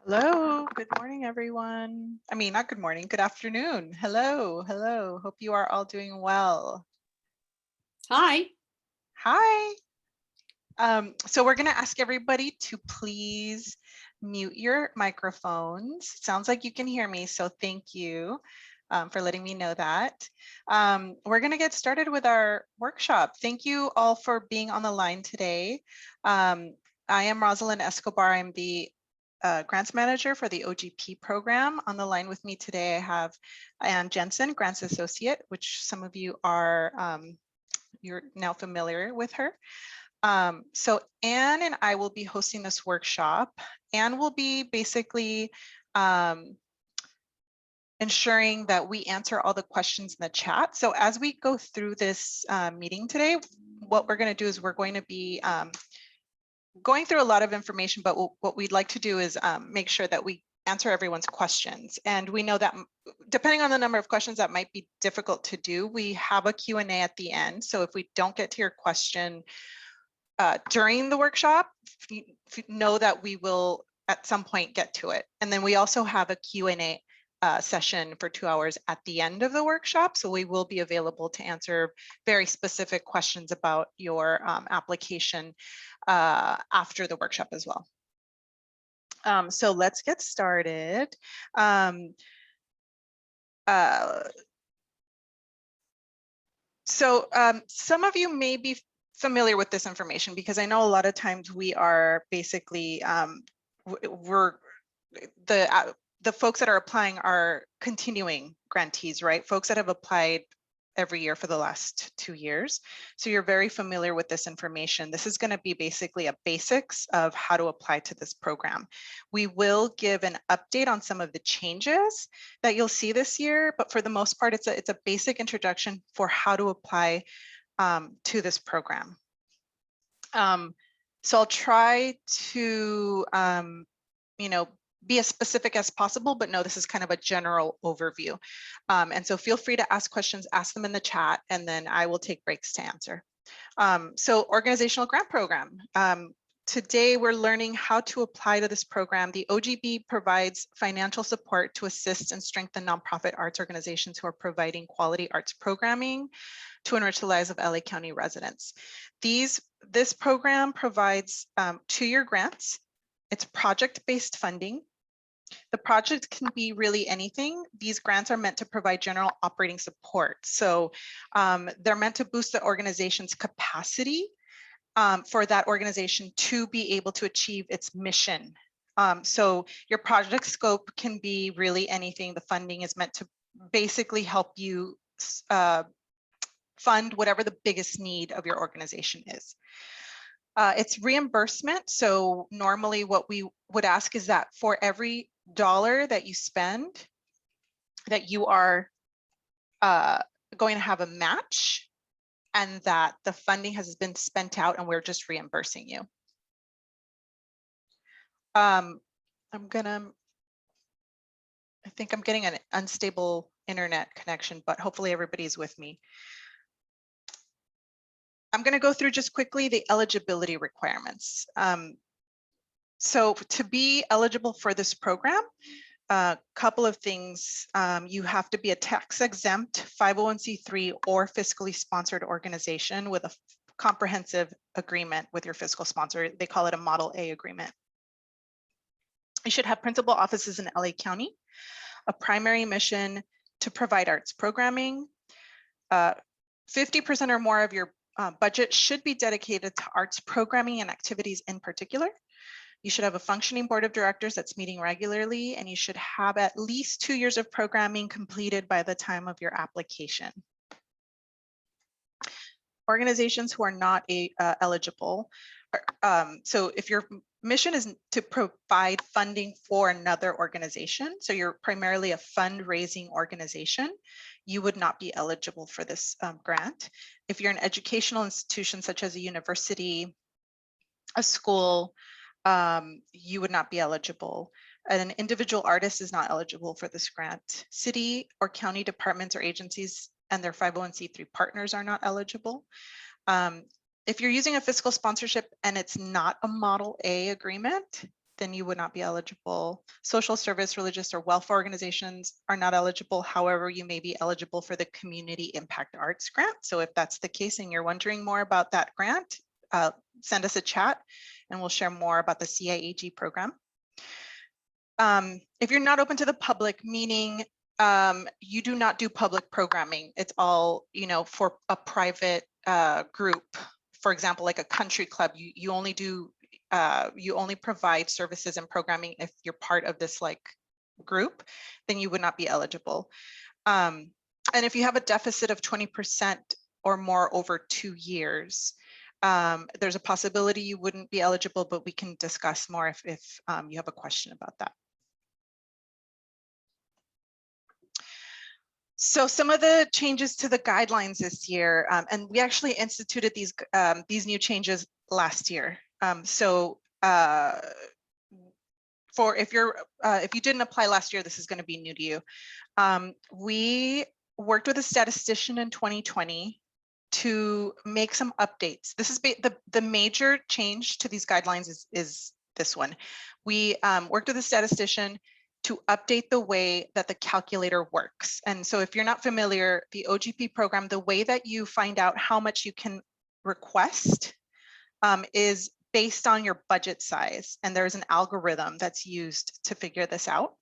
Hello, good morning, everyone. I mean, not good morning, good afternoon. Hello, hello. Hope you are all doing well. Hi. Hi. So we're going to ask everybody to please mute your microphones. Sounds like you can hear me, so thank you for letting me know that. We're going to get started with our workshop. Thank you all for being on the line today. I am Rosalind Escobar. I'm the grants manager for the OGP program. On the line with me today, I have Ann Jensen, grants associate, which some of you are, you're now familiar with her. So Ann and I will be hosting this workshop. Ann will be basically ensuring that we answer all the questions in the chat. So as we go through this meeting today, what we're going to do is we're going to be going through a lot of information, but what we'd like to do is make sure that we answer everyone's questions. And we know that depending on the number of questions that might be difficult to do, we have a Q&A at the end. So if we don't get to your question during the workshop, know that we will at some point get to it. And then we also have a Q&A session for 2 hours at the end of the workshop. So we will be available to answer very specific questions about your application after the workshop as well. So let's get started. Some of you may be familiar with this information because I know a lot of times we are basically, the folks that are applying are continuing grantees, right? Folks that have applied every year for the last 2 years. So you're very familiar with this information. This is going to be basically a basics of how to apply to this program. We will give an update on some of the changes that you'll see this year, but for the most part, it's a basic introduction for how to apply to this program. So I'll try to, be as specific as possible, but no, this is kind of a general overview. And so feel free to ask questions, ask them in the chat, and then I will take breaks to answer. So organizational grant program. Today, we're learning how to apply to this program. The OGP provides financial support to assist and strengthen nonprofit arts organizations who are providing quality arts programming to enrich the lives of LA County residents. This program provides 2-year grants. It's project-based funding. The project can be really anything. These grants are meant to provide general operating support. So they're meant to boost the organization's capacity for that organization to be able to achieve its mission. So your project scope can be really anything. The funding is meant to basically help you fund whatever the biggest need of your organization is. It's reimbursement. So normally what we would ask is that for every dollar that you spend, that you are going to have a match and that the funding has been spent out and we're just reimbursing you. I think I'm getting an unstable internet connection, but hopefully everybody's with me. I'm going to go through just quickly the eligibility requirements. So to be eligible for this program, a couple of things. You have to be a tax-exempt 501c3 or fiscally sponsored organization with a comprehensive agreement with your fiscal sponsor. They call it a Model A agreement. You should have principal offices in LA County, a primary mission to provide arts programming. 50% or more of your budget should be dedicated to arts programming and activities in particular. You should have a functioning board of directors that's meeting regularly, and you should have at least 2 years of programming completed by the time of your application. Organizations who are not eligible. So if your mission is to provide funding for another organization, so you're primarily a fundraising organization, you would not be eligible for this grant. If you're an educational institution such as a university, a school, you would not be eligible. An individual artist is not eligible for this grant. City or county departments or agencies and their 501c3 partners are not eligible. If you're using a fiscal sponsorship and it's not a Model A agreement, then you would not be eligible. Social service, religious, or welfare organizations are not eligible. However, you may be eligible for the Community Impact Arts Grant. So if that's the case and you're wondering more about that grant, send us a chat and we'll share more about the CIAG program. If you're not open to the public, meaning you do not do public programming, it's all, you know, for a private group. For example, like a country club, you only do you only provide services and programming if you're part of this like group, then you would not be eligible. And if you have a deficit of 20% or more over 2 years, there's a possibility you wouldn't be eligible, but we can discuss more if you have a question about that. So some of the changes to the guidelines this year, and we actually instituted these new changes last year. For if you didn't apply last year, this is going to be new to you. We worked with a statistician in 2020 to make some updates. This is the major change to these guidelines is this one. We worked with a statistician to update the way that the calculator works. And so if you're not familiar, the OGP program, the way that you find out how much you can request is based on your budget size. And there's an algorithm that's used to figure this out.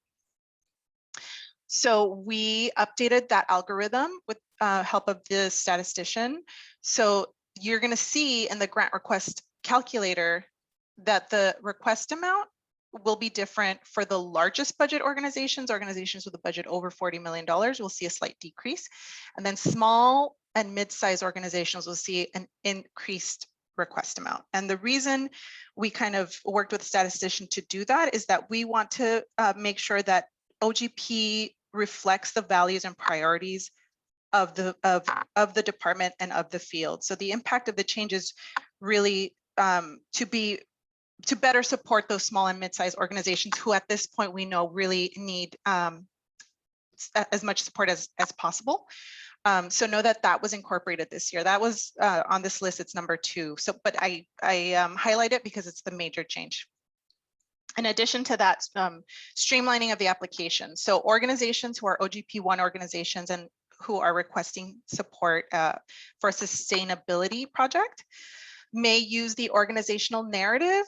So we updated that algorithm with help of the statistician. So you're going to see in the grant request calculator that the request amount will be different for the largest budget organizations with a budget over $40 million. We'll see a slight decrease. And then small and mid-sized organizations will see an increased request amount. And the reason we kind of worked with a statistician to do that is that we want to make sure that OGP reflects the values and priorities of the department and of the field. So the impact of the changes really to better support those small and mid-sized organizations who at this point we know really need as much support as possible. So know that that was incorporated this year. That was on this list, it's number 2. So, but I highlight it because it's the major change. In addition to that, streamlining of the application. So organizations who are OGP 1 organizations and who are requesting support for a sustainability project may use the organizational narrative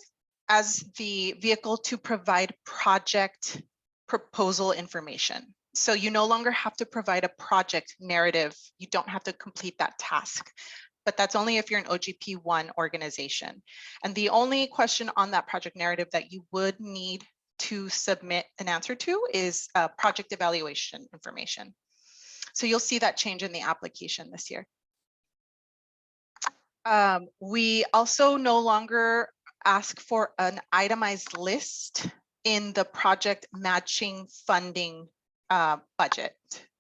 as the vehicle to provide project proposal information. So you no longer have to provide a project narrative. You don't have to complete that task, but that's only if you're an OGP 1 organization. And the only question on that project narrative that you would need to submit an answer to is project evaluation information. So you'll see that change in the application this year. We also no longer ask for an itemized list in the project matching funding budget.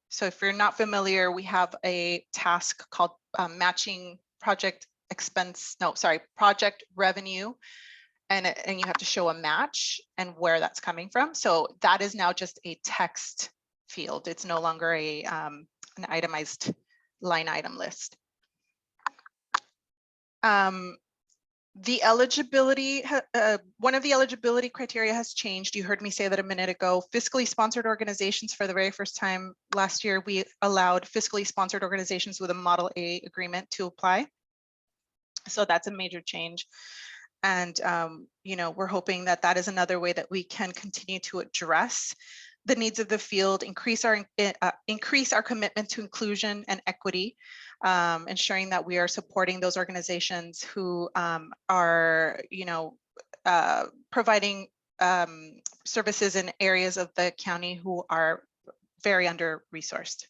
So if you're not familiar, we have a task called matching project revenue, and you have to show a match and where that's coming from. So that is now just a text field. It's no longer an itemized line item list. The eligibility, one of the eligibility criteria has changed. You heard me say that a minute ago. Fiscally sponsored organizations, for the very first time last year, we allowed fiscally sponsored organizations with a Model A agreement to apply. So that's a major change. And, you know, we're hoping that that is another way that we can continue to address the needs of the field, increase our commitment to inclusion and equity, ensuring that we are supporting those organizations who are, you know, providing services in areas of the county who are very under-resourced.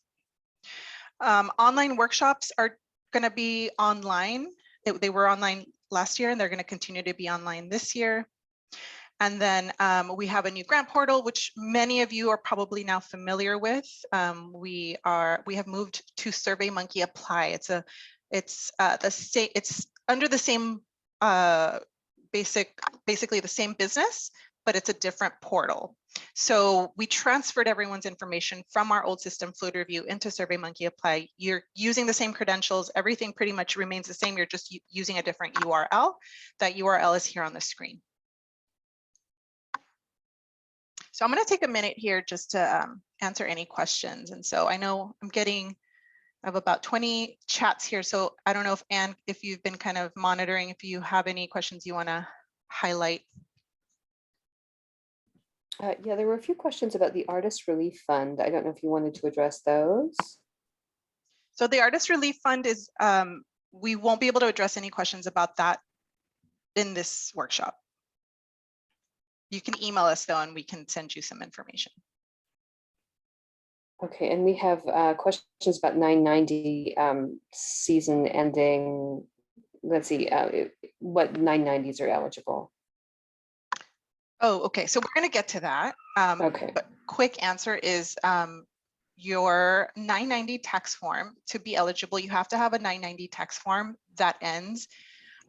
Online workshops are going to be online. They were online last year, and they're going to continue to be online this year. And then we have a new grant portal, which many of you are probably now familiar with. We have moved to SurveyMonkey Apply. It's under the same basically the same business, but it's a different portal. So we transferred everyone's information from our old system, Fluid Review, into SurveyMonkey Apply. You're using the same credentials. Everything pretty much remains the same. You're just using a different URL. That URL is here on the screen. So I'm going to take a minute here just to answer any questions. And so I know I have about 20 chats here. So I don't know if Anne, if you've been kind of monitoring, if you have any questions you want to highlight. Yeah, there were a few questions about the Artist Relief Fund. I don't know if you wanted to address those. So the Artist Relief Fund is, we won't be able to address any questions about that in this workshop. You can email us though, and we can send you some information. Okay, and we have questions about 990 season ending. Let's see, what 990s are eligible. Oh, okay. So we're going to get to that. Okay. But quick answer is your 990 tax form, to be eligible, you have to have a 990 tax form that ends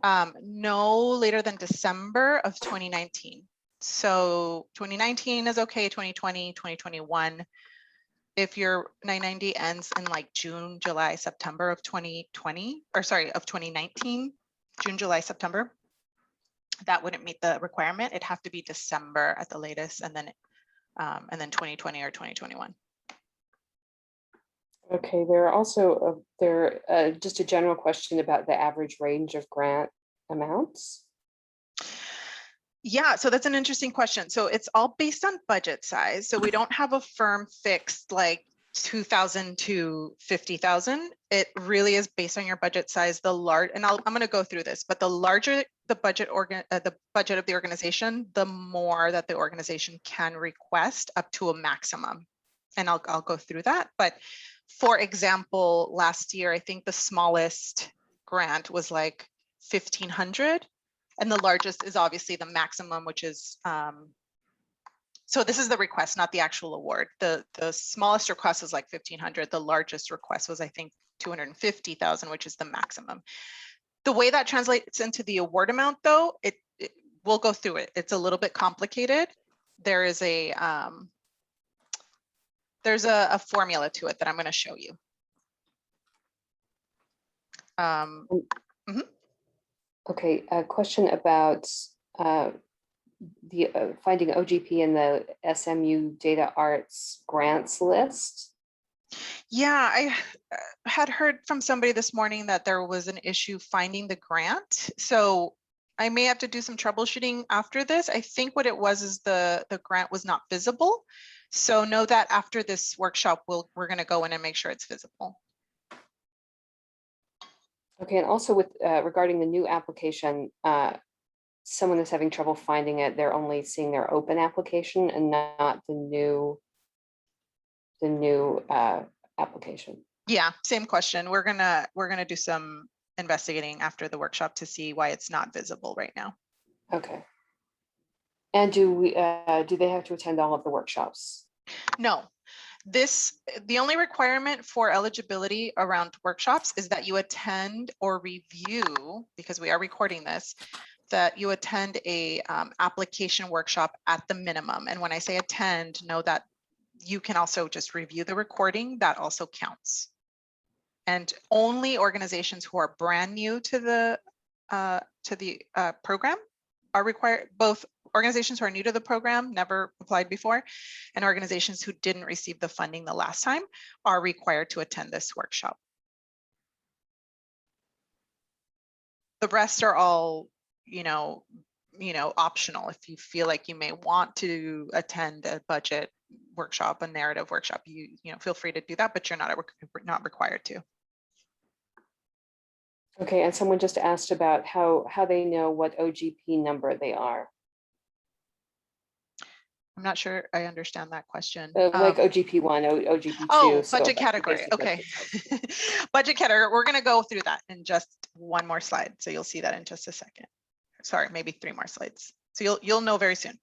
no later than December of 2019. So 2019 is okay, 2020, 2021. If your 990 ends in like June, July, September of 2020, or sorry, of 2019, June, July, September, that wouldn't meet the requirement. It'd have to be December at the latest, and then 2020 or 2021. Okay, there are also just a general question about the average range of grant amounts. Yeah, so that's an interesting question. So it's all based on budget size. So we don't have a firm fixed like 2,000 to 50,000. It really is based on your budget size. The large, and I'm going to go through this, but the larger the budget of the organization, the more that the organization can request up to a maximum. And I'll go through that. But for example, last year, I think the smallest grant was like 1,500. And the largest is obviously the maximum, which is, so this is the request, not the actual award. The smallest request is like 1,500. The largest request was, I think, 250,000, which is the maximum. The way that translates into the award amount, though, we'll go through it. It's a little bit complicated. There is there's a formula to it that I'm going to show you. Okay, a question about finding OGP in the SMU Data Arts grants list. Yeah, I had heard from somebody this morning that there was an issue finding the grant. So I may have to do some troubleshooting after this. I think what it was is the grant was not visible. So know that after this workshop, we're going to go in and make sure it's visible. Okay, and also with regarding the new application, someone is having trouble finding it. They're only seeing their open application and not the new application. Yeah, same question. We're gonna do some investigating after the workshop to see why it's not visible right now. Okay. And do they have to attend all of the workshops? No. The only requirement for eligibility around workshops is that you attend or review, because we are recording this, that you attend a application workshop at the minimum. And when I say attend, know that you can also just review the recording. That also counts. And only organizations who are brand new to the program are required. Both organizations who are new to the program, never applied before, and organizations who didn't receive the funding the last time are required to attend this workshop. The rest are all, optional. If you feel like you may want to attend a budget workshop, a narrative workshop, you feel free to do that, but you're not required to. Okay, and someone just asked about how they know what OGP number they are. I'm not sure I understand that question. Like OGP 1, OGP 2. Oh, so budget category. Okay. Budget category. We're going to go through that in just one more slide. So you'll see that in just a second. Sorry, maybe 3 more slides. So you'll know very soon.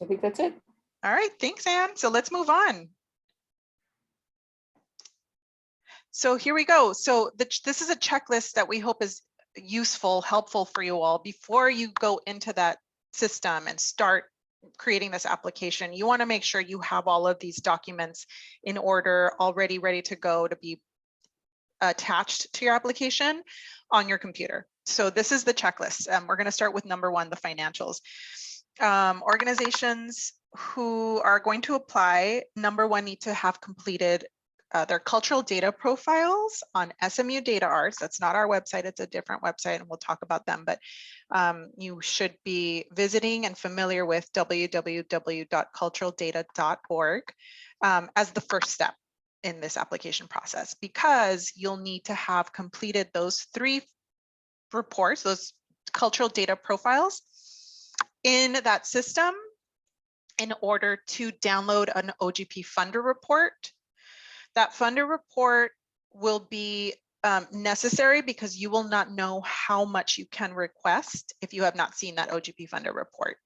I think that's it. All right. Thanks, Anne. So let's move on. So here we go. So this is a checklist that we hope is useful, helpful for you all. Before you go into that system and start creating this application, you want to make sure you have all of these documents in order, already ready to go to be attached to your application on your computer. So this is the checklist. We're going to start with number 1, the financials. Organizations who are going to apply, number one, need to have completed their cultural data profiles on SMU Data Arts. That's not our website, it's a different website, and we'll talk about them, but you should be visiting and familiar with www.culturaldata.org as the first step in this application process, because you'll need to have completed those 3 reports, those cultural data profiles in that system in order to download an OGP funder report. That funder report will be necessary because you will not know how much you can request if you have not seen that OGP funder report.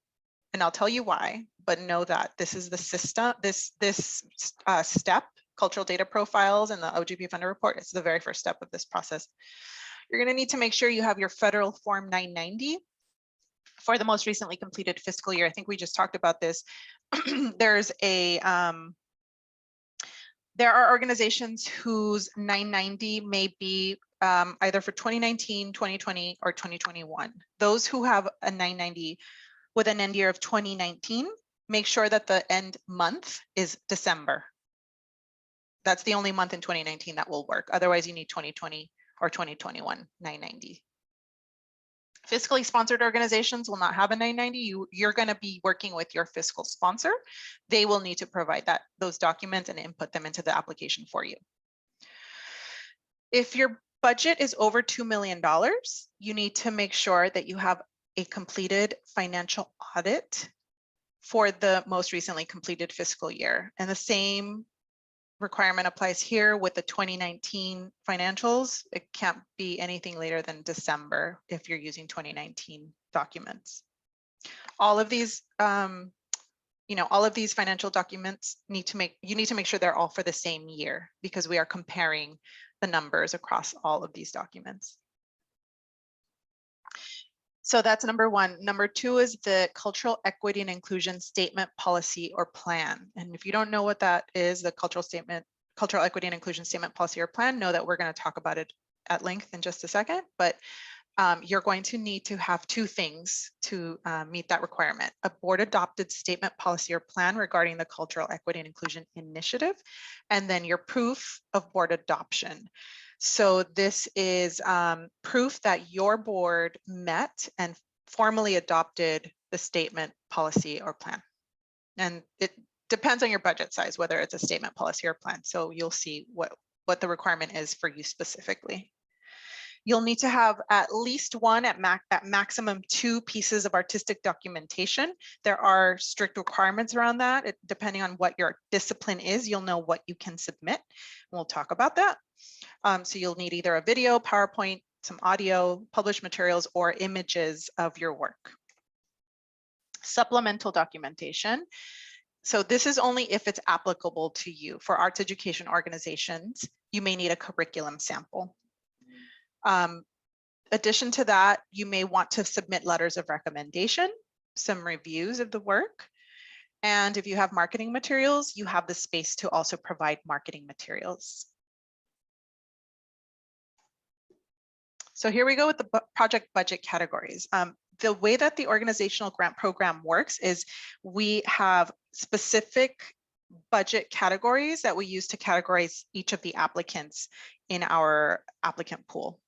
And I'll tell you why, but know that this is the system, this step, cultural data profiles and the OGP funder report. It's the very first step of this process. You're going to need to make sure you have your federal Form 990 for the most recently completed fiscal year. I think we just talked about this. There's a there are organizations whose 990 may be either for 2019, 2020, or 2021. Those who have a 990 with an end year of 2019, make sure that the end month is December. That's the only month in 2019 that will work. Otherwise, you need 2020 or 2021 990. Fiscally sponsored organizations will not have a 990. You're going to be working with your fiscal sponsor. They will need to provide those documents and input them into the application for you. If your budget is over $2 million, you need to make sure that you have a completed financial audit for the most recently completed fiscal year. And the same requirement applies here with the 2019 financials. It can't be anything later than December if you're using 2019 documents. All of these, all of these financial documents you need to make sure they're all for the same year, because we are comparing the numbers across all of these documents. So that's number one. Number two is the cultural equity and inclusion statement, policy, or plan. And if you don't know what that is, the cultural equity and inclusion statement, policy, or plan, know that we're going to talk about it at length in just a second. But you're going to need to have 2 things to meet that requirement: a board adopted statement, policy, or plan regarding the cultural equity and inclusion initiative, and then your proof of board adoption. So this is proof that your board met and formally adopted the statement, policy, or plan. And it depends on your budget size, whether it's a statement, policy, or plan. So you'll see what the requirement is for you specifically. You'll need to have at least one, at maximum 2 pieces of artistic documentation. There are strict requirements around that. Depending on what your discipline is, you'll know what you can submit. We'll talk about that. So you'll need either a video, PowerPoint, some audio, published materials, or images of your work. Supplemental documentation. So this is only if it's applicable to you. For arts education organizations, you may need a curriculum sample. Addition to that, you may want to submit letters of recommendation, some reviews of the work. And if you have marketing materials, you have the space to also provide marketing materials. So here we go with the project budget categories. The way that the organizational grant program works is we have specific budget categories that we use to categorize each of the applicants in our applicant pool.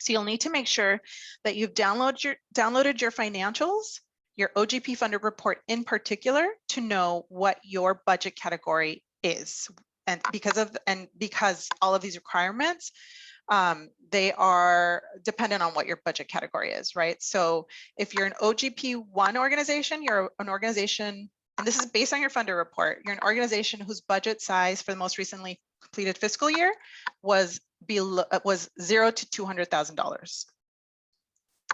So you'll need to make sure that you've downloaded your financials, your OGP funder report in particular, to know what your budget category is. And because all of these requirements, they are dependent on what your budget category is, right? So if you're an OGP 1 organization, you're an organization, and this is based on your funder report, you're an organization whose budget size for the most recently completed fiscal year was $0 to $200,000.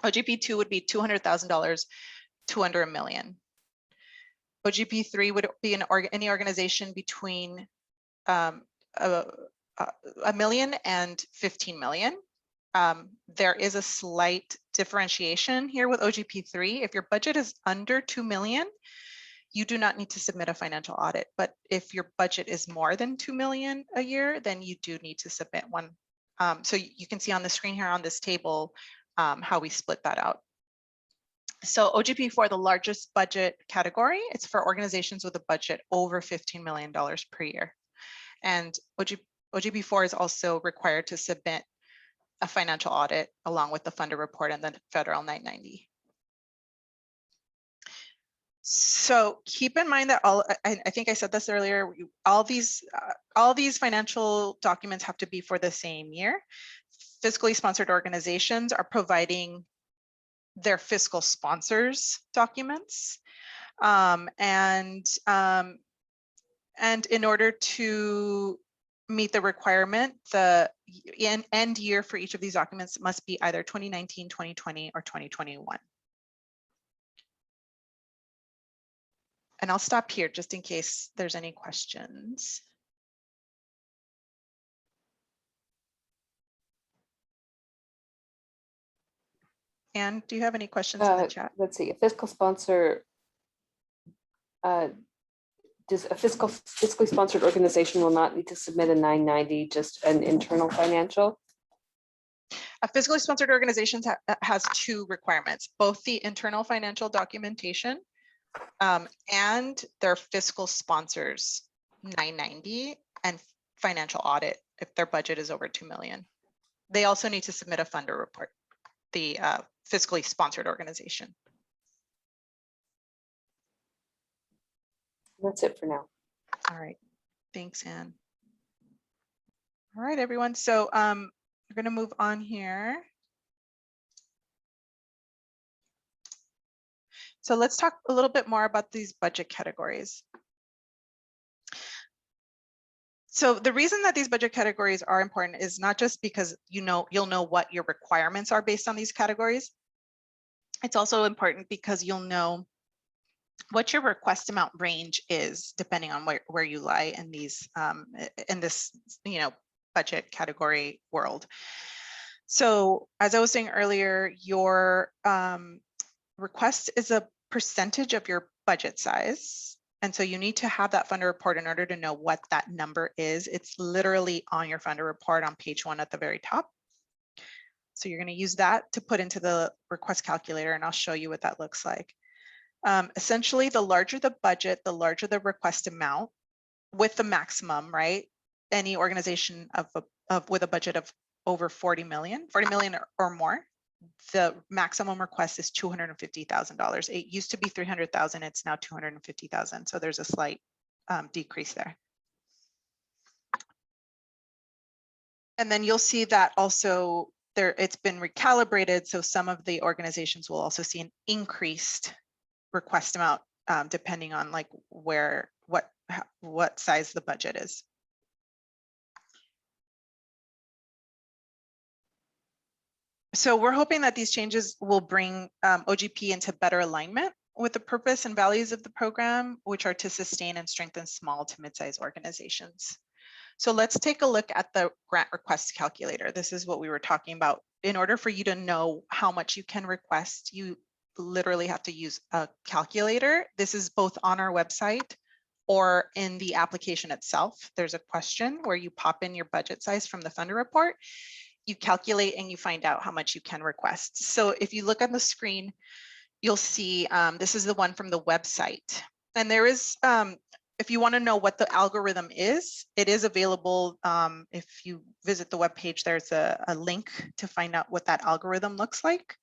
OGP 2 would be $200,000 to under $1 million. OGP 3 would be any organization between $1 million and 15 million. There is a slight differentiation here with OGP 3. If your budget is under 2 million, you do not need to submit a financial audit. But if your budget is more than 2 million a year, then you do need to submit one. So you can see on the screen here on this table how we split that out. So OGP4, the largest budget category, it's for organizations with a budget over $15 million per year. And OGP4 is also required to submit a financial audit along with the funder report and the federal 990. So keep in mind that I think I said this earlier, all these financial documents have to be for the same year. Fiscally sponsored organizations are providing their fiscal sponsors documents. And in order to meet the requirement, the end year for each of these documents must be either 2019, 2020, or 2021. And I'll stop here just in case there's any questions. Anne, do you have any questions in the chat? Let's see, a fiscal sponsor, does a fiscally sponsored organization will not need to submit a 990, just an internal financial? A fiscally sponsored organization has two requirements, both the internal financial documentation and their fiscal sponsors 990 and financial audit if their budget is over 2 million. They also need to submit a funder report, the fiscally sponsored organization. That's it for now. All right, thanks, Anne. All right, everyone. So we're going to move on here. So let's talk a little bit more about these budget categories. So the reason that these budget categories are important is not just because you'll know what your requirements are based on these categories. It's also important because you'll know what your request amount range is depending on where you lie in these in this budget category world. So as I was saying earlier, your request is a percentage of your budget size. And so you need to have that funder report in order to know what that number is. It's literally on your funder report on page 1 at the very top. So you're going to use that to put into the request calculator, and I'll show you what that looks like. Essentially, the larger the budget, the larger the request amount with the maximum, right? Any organization with a budget of over 40 million or more, the maximum request is $250,000. It used to be 300,000. It's now 250,000. So there's a slight decrease there. And then you'll see that also it's been recalibrated. So some of the organizations will also see an increased request amount depending on like what size the budget is. So we're hoping that these changes will bring OGP into better alignment with the purpose and values of the program, which are to sustain and strengthen small to mid-sized organizations. So let's take a look at the grant request calculator. This is what we were talking about. In order for you to know how much you can request, you literally have to use a calculator. This is both on our website or in the application itself. There's a question where you pop in your budget size from the funder report. You calculate and you find out how much you can request. So if you look on the screen, you'll see this is the one from the website. And there is, if you want to know what the algorithm is, it is available. If you visit the webpage, there's a link to find out what that algorithm looks like.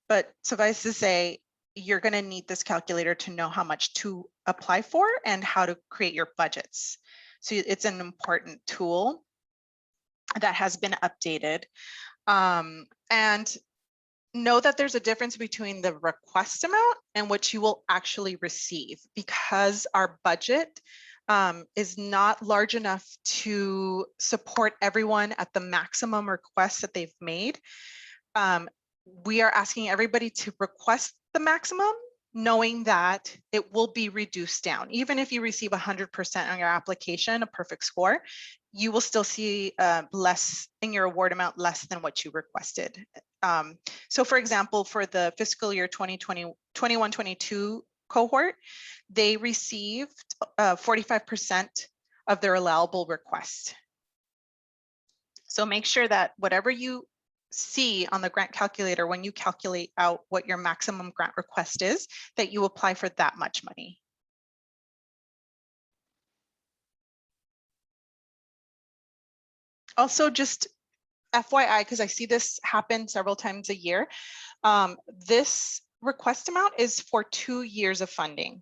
But suffice to say, you're going to need this calculator to know how much to apply for and how to create your budgets. So it's an important tool that has been updated. And know that there's a difference between the request amount and what you will actually receive, because our budget is not large enough to support everyone at the maximum request that they've made. We are asking everybody to request the maximum, knowing that it will be reduced down. Even if you receive 100% on your application, a perfect score, you will still see less in your award amount, less than what you requested. So for example, for the fiscal year 2021-22 cohort, they received 45% of their allowable request. So make sure that whatever you see on the grant calculator when you calculate out what your maximum grant request is, that you apply for that much money. Also, just FYI, because I see this happen several times a year, this request amount is for 2 years of funding.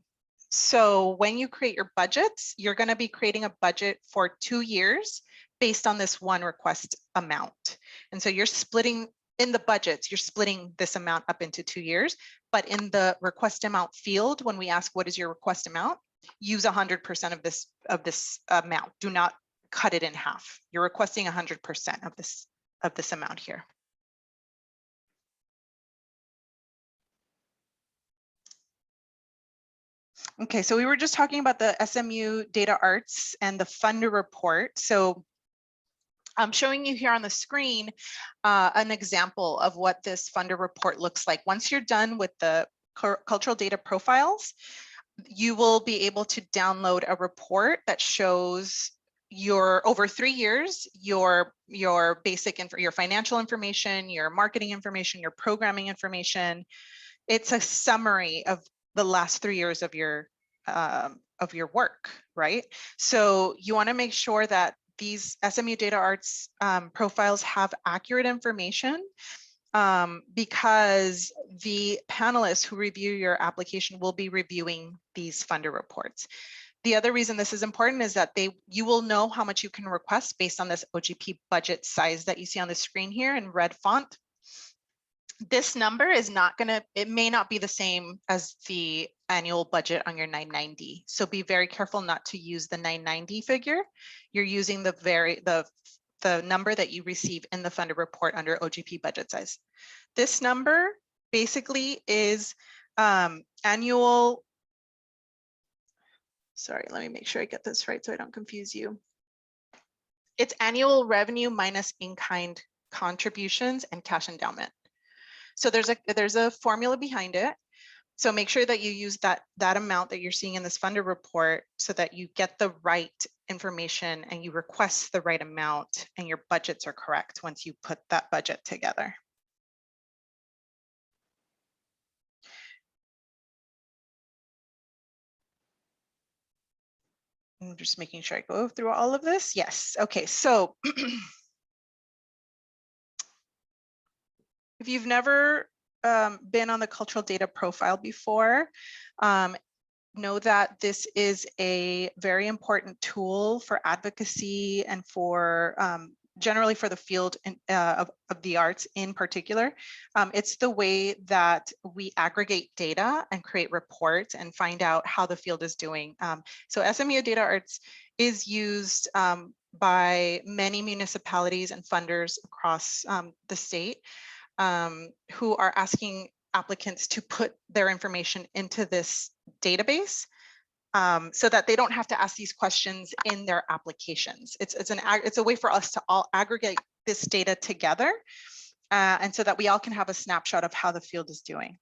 So when you create your budgets, you're going to be creating a budget for 2 years based on this one request amount. And so you're splitting in the budgets, you're splitting this amount up into 2 years, but in the request amount field, when we ask what is your request amount, use 100% of this amount. Do not cut it in half. You're requesting 100% of this amount here. Okay, so we were just talking about the SMU Data Arts and the funder report. So I'm showing you here on the screen an example of what this funder report looks like. Once you're done with the cultural data profiles, you will be able to download a report that shows your over 3 years, your basic your financial information, your marketing information, your programming information. It's a summary of the last 3 years of your work, right? So you want to make sure that these SMU Data Arts profiles have accurate information, because the panelists who review your application will be reviewing these funder reports. The other reason this is important is that you will know how much you can request based on this OGP budget size that you see on the screen here in red font. This number is not going to, it may not be the same as the annual budget on your 990. So be very careful not to use the 990 figure. You're using the number that you receive in the funder report under OGP budget size. This number basically is annual. Sorry, let me make sure I get this right so I don't confuse you. It's annual revenue minus in-kind contributions and cash endowment. So there's a formula behind it. So make sure that you use that amount that you're seeing in this funder report so that you get the right information and you request the right amount and your budgets are correct once you put that budget together. I'm just making sure I go through all of this. Yes. Okay. So if you've never been on the cultural data profile before, know that this is a very important tool for advocacy and for generally for the field of the arts in particular. It's the way that we aggregate data and create reports and find out how the field is doing. So SMU Data Arts is used by many municipalities and funders across the state who are asking applicants to put their information into this database so that they don't have to ask these questions in their applications. It's a way for us to all aggregate this data together and so that we all can have a snapshot of how the field is doing.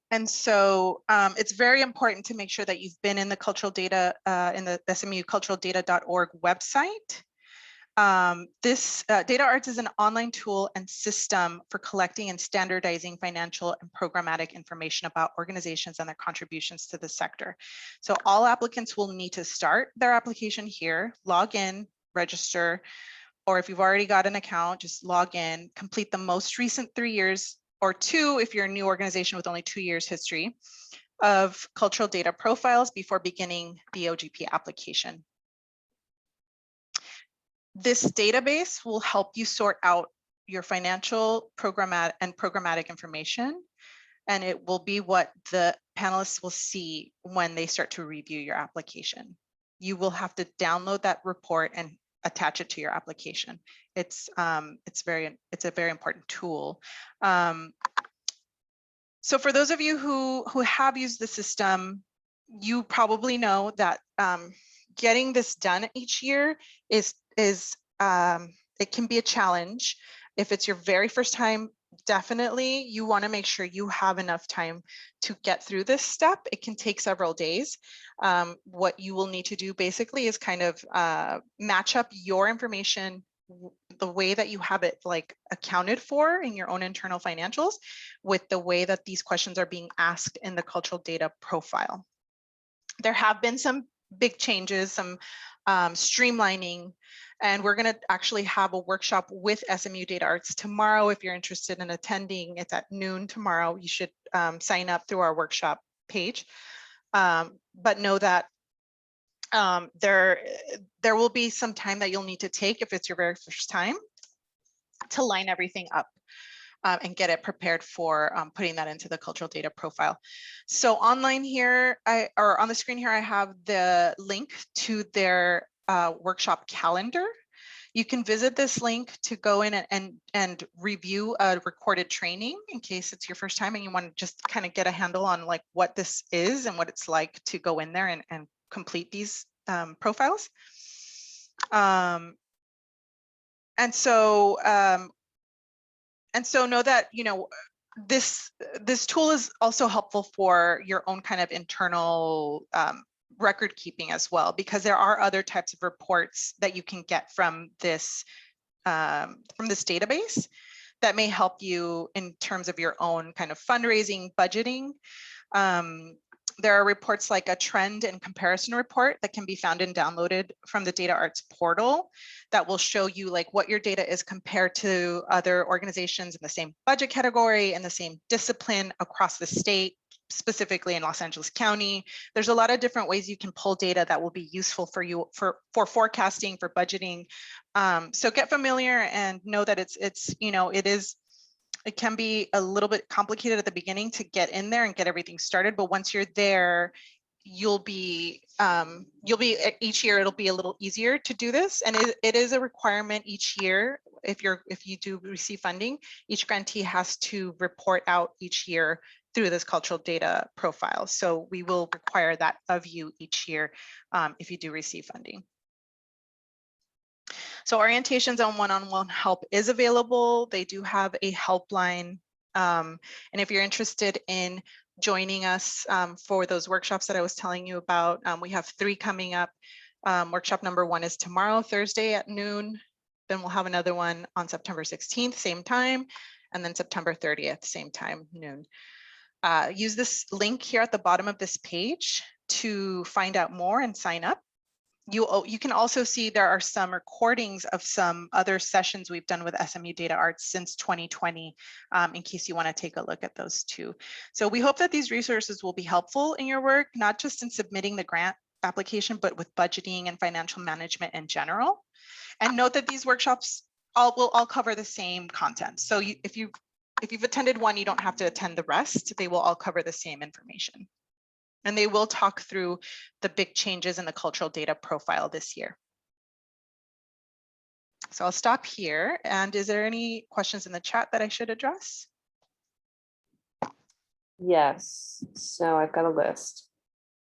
And so it's very important to make sure that you've been in the cultural data in the SMUculturaldata.org website. This Data Arts is an online tool and system for collecting and standardizing financial and programmatic information about organizations and their contributions to the sector. So all applicants will need to start their application here, log in, register, or if you've already got an account, just log in, complete the most recent 3 years, or 2 if you're a new organization with only 2 years history of cultural data profiles before beginning the OGP application. This database will help you sort out your financial programmatic information, and it will be what the panelists will see when they start to review your application. You will have to download that report and attach it to your application. It's a very important tool. So for those of you who have used the system, you probably know that getting this done each year is it can be a challenge. If it's your very first time, definitely you want to make sure you have enough time to get through this step. It can take several days. What you will need to do basically is kind of match up your information the way that you have it like accounted for in your own internal financials with the way that these questions are being asked in the cultural data profile. There have been some big changes, some streamlining, and we're going to actually have a workshop with SMU Data Arts tomorrow. If you're interested in attending, it's at noon tomorrow. You should sign up through our workshop page. But know that there will be some time that you'll need to take if it's your very first time to line everything up and get it prepared for putting that into the cultural data profile. So online here, or on the screen here, I have the link to their workshop calendar. You can visit this link to go in and review a recorded training in case it's your first time and you want to just kind of get a handle on like what this is and what it's like to go in there and complete these profiles. And so know that, you know, this tool is also helpful for your own kind of internal record keeping as well, because there are other types of reports that you can get from this database that may help you in terms of your own kind of fundraising, budgeting. There are reports like a trend and comparison report that can be found and downloaded from the Data Arts portal that will show you like what your data is compared to other organizations in the same budget category and the same discipline across the state, specifically in Los Angeles County. There's a lot of different ways you can pull data that will be useful for you for forecasting, for budgeting. So get familiar and know that it's you know, it can be a little bit complicated at the beginning to get in there and get everything started, but once you're there, you'll be each year it'll be a little easier to do this, and it is a requirement each year. If you do receive funding, each grantee has to report out each year through this cultural data profile. So we will require that of you each year if you do receive funding. So orientations on one-on-one help is available. They do have a helpline. And if you're interested in joining us for those workshops that I was telling you about, we have 3 coming up. Workshop number 1 is tomorrow, Thursday at noon. Then we'll have another one on September 16th, same time. And then September 30th, same time, noon. Use this link here at the bottom of this page to find out more and sign up. You can also see there are some recordings of some other sessions we've done with SMU Data Arts since 2020, in case you want to take a look at those too. So we hope that these resources will be helpful in your work, not just in submitting the grant application, but with budgeting and financial management in general. And note that these workshops will all cover the same content. So if you've attended one, you don't have to attend the rest. They will all cover the same information. And they will talk through the big changes in the cultural data profile this year. So I'll stop here. And is there any questions in the chat that I should address? Yes, so I've got a list.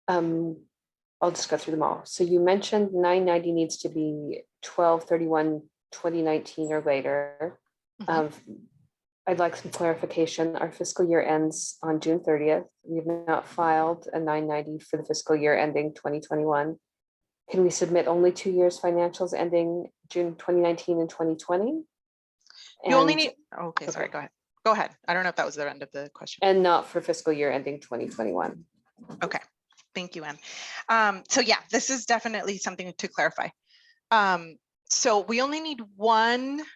I'll just go through them all. So you mentioned 990 needs to be 12/31/2019 or later. I'd like some clarification. Our fiscal year ends on June 30th. We have not filed a 990 for the fiscal year ending 2021. Can we submit only 2 years financials ending June 2019 and 2020? You only need, okay, sorry, go ahead. Go ahead. I don't know if that was the end of the question. And not for fiscal year ending 2021. Okay, thank you, Anne. So yeah, this is definitely something to clarify. So we only need one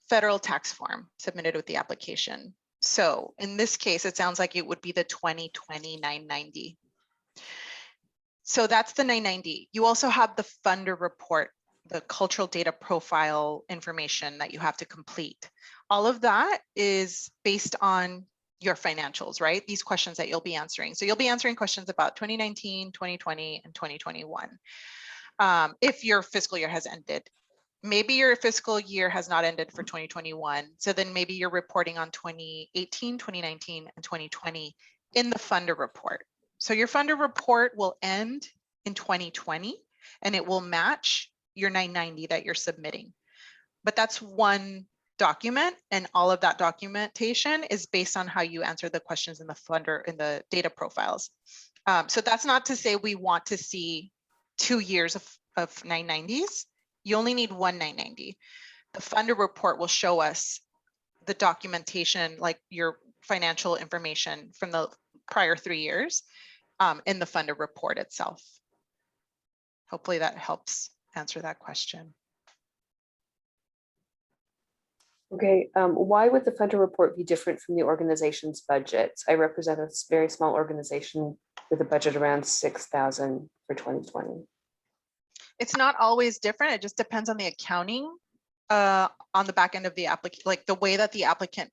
federal tax form submitted with the application. So in this case, it sounds like it would be the 2020 990. So that's the 990. You also have the funder report, the cultural data profile information that you have to complete. All of that is based on your financials, right? These questions that you'll be answering. So you'll be answering questions about 2019, 2020, and 2021. If your fiscal year has ended. Maybe your fiscal year has not ended for 2021. So then maybe you're reporting on 2018, 2019, and 2020 in the funder report. So your funder report will end in 2020 and it will match your 990 that you're submitting. But that's one document, and all of that documentation is based on how you answer the questions in the funder in the data profiles. So that's not to say we want to see 2 years of 990s. You only need one 990. the funder report will show us the documentation, like your financial information from the prior 3 years in the funder report itself. Hopefully that helps answer that question. Okay, why would the funder report be different from the organization's budget? I represent a very small organization with a budget around 6,000 for 2020. It's not always different. It just depends on the accounting on the back end of the applicant, like the way that the applicant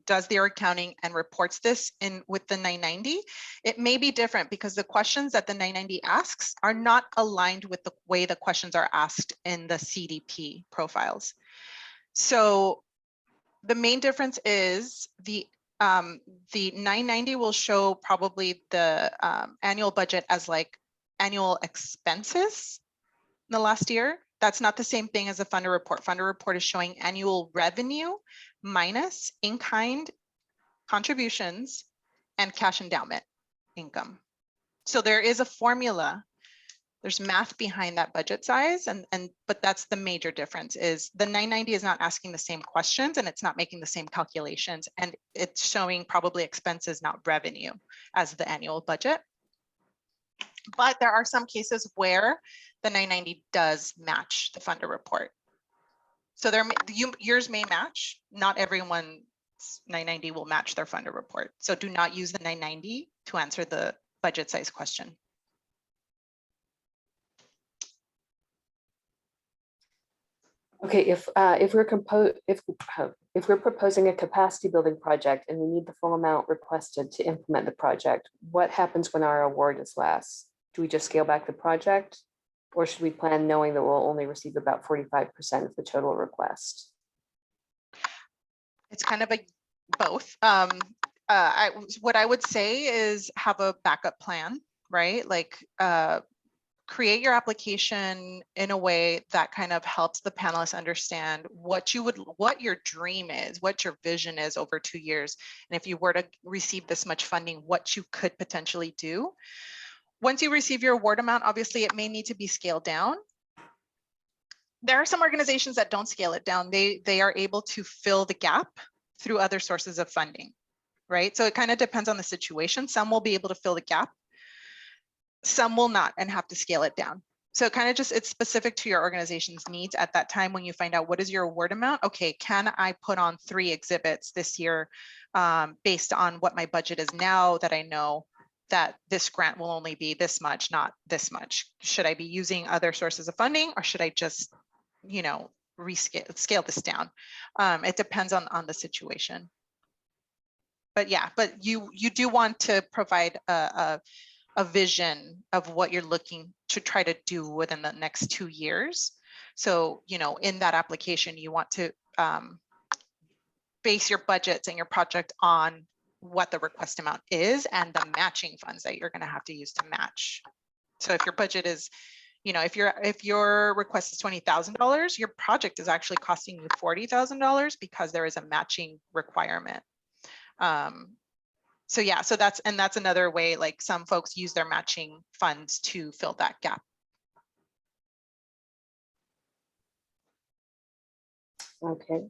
does their accounting and reports this in with the 990. It may be different because the questions that the 990 asks are not aligned with the way the questions are asked in the CDP profiles. So the main difference is the 990 will show probably the annual budget as like annual expenses in the last year. That's not the same thing as a funder report. Funder report is showing annual revenue minus in-kind contributions and cash endowment income. So there is a formula. There's math behind that budget size, but that's the major difference is the 990 is not asking the same questions and it's not making the same calculations, and it's showing probably expenses, not revenue, as the annual budget. But there are some cases where the 990 does match the funder report. So yours may match, not everyone's 990 will match their funder report. So do not use the 990 to answer the budget size question. Okay, if we're proposing a capacity building project and we need the full amount requested to implement the project, what happens when our award is less? Do we just scale back the project, or should we plan knowing that we'll only receive about 45% of the total request? It's kind of a both. What I would say is have a backup plan, right? Like create your application in a way that kind of helps the panelists understand what your dream is, what your vision is over 2 years. And if you were to receive this much funding, what you could potentially do. Once you receive your award amount, obviously it may need to be scaled down. There are some organizations that don't scale it down. They are able to fill the gap through other sources of funding, right? So it kind of depends on the situation. Some will be able to fill the gap. Some will not and have to scale it down. So kind of just, it's specific to your organization's needs at that time when you find out what is your award amount. Okay, can I put on 3 exhibits this year based on what my budget is now that I know that this grant will only be this much, not this much? Should I be using other sources of funding, or should I just, scale this down? It depends on the situation. But yeah, but you do want to provide a vision of what you're looking to try to do within the next 2 years. So, in that application, you want to base your budgets and your project on what the request amount is and the matching funds that you're going to have to use to match. So if your budget is, if your request is $20,000, your project is actually costing you $40,000 because there is a matching requirement. So yeah, so that's another way, like some folks use their matching funds to fill that gap. Okay,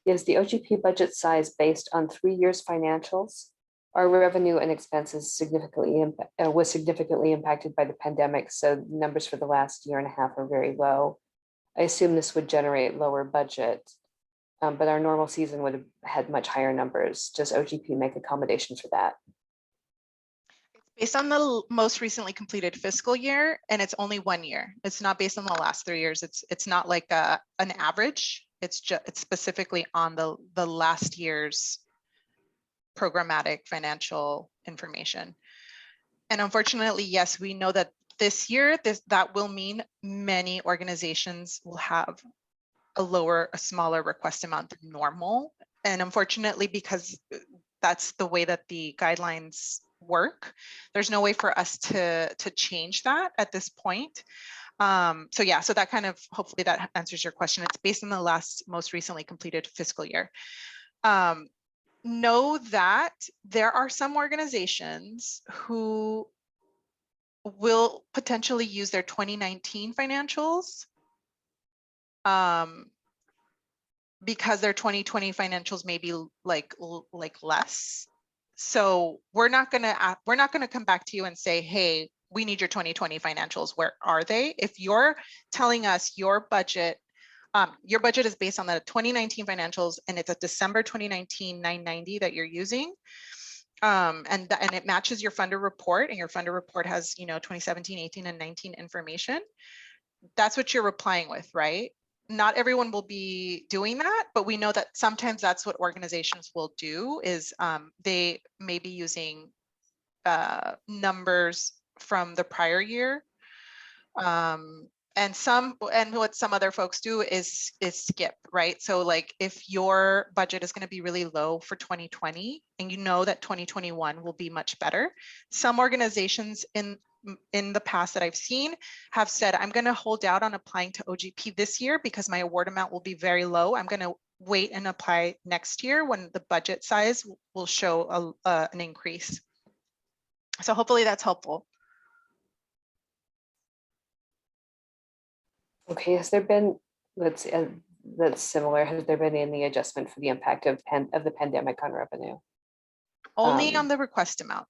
is the OGP budget size based on 3 years financials? Our revenue and expenses was significantly impacted by the pandemic, so numbers for the last 1.5 years are very low. I assume this would generate lower budget, but our normal season would have had much higher numbers. Does OGP make accommodations for that? It's based on the most recently completed fiscal year, and it's only 1 year. It's not based on the last 3 years. It's not like an average. It's specifically on the last year's programmatic financial information. And unfortunately, yes, we know that this year, that will mean many organizations will have a smaller request amount than normal. And unfortunately, because that's the way that the guidelines work, there's no way for us to change that at this point. So yeah, so that kind of, hopefully that answers your question. It's based on the most recently completed fiscal year. Know that there are some organizations who will potentially use their 2019 financials because their 2020 financials may be like less. So we're not gonna come back to you and say, hey, we need your 2020 financials. Where are they? If you're telling us your budget is based on the 2019 financials and it's a December 2019 990 that you're using, and it matches your funder report, and your funder report has 2017, 18, and 19 information, that's what you're replying with, right? Not everyone will be doing that, but we know that sometimes that's what organizations will do is they may be using numbers from the prior year. And what some other folks do is skip, right? So like if your budget is going to be really low for 2020 and you know that 2021 will be much better, some organizations in the past that I've seen have said, I'm going to hold out on applying to OGP this year because my award amount will be very low. I'm going to wait and apply next year when the budget size will show an increase. So hopefully that's helpful. Okay, has there been, that's similar, has there been any adjustment for the impact of the pandemic on revenue? Only on the request amount.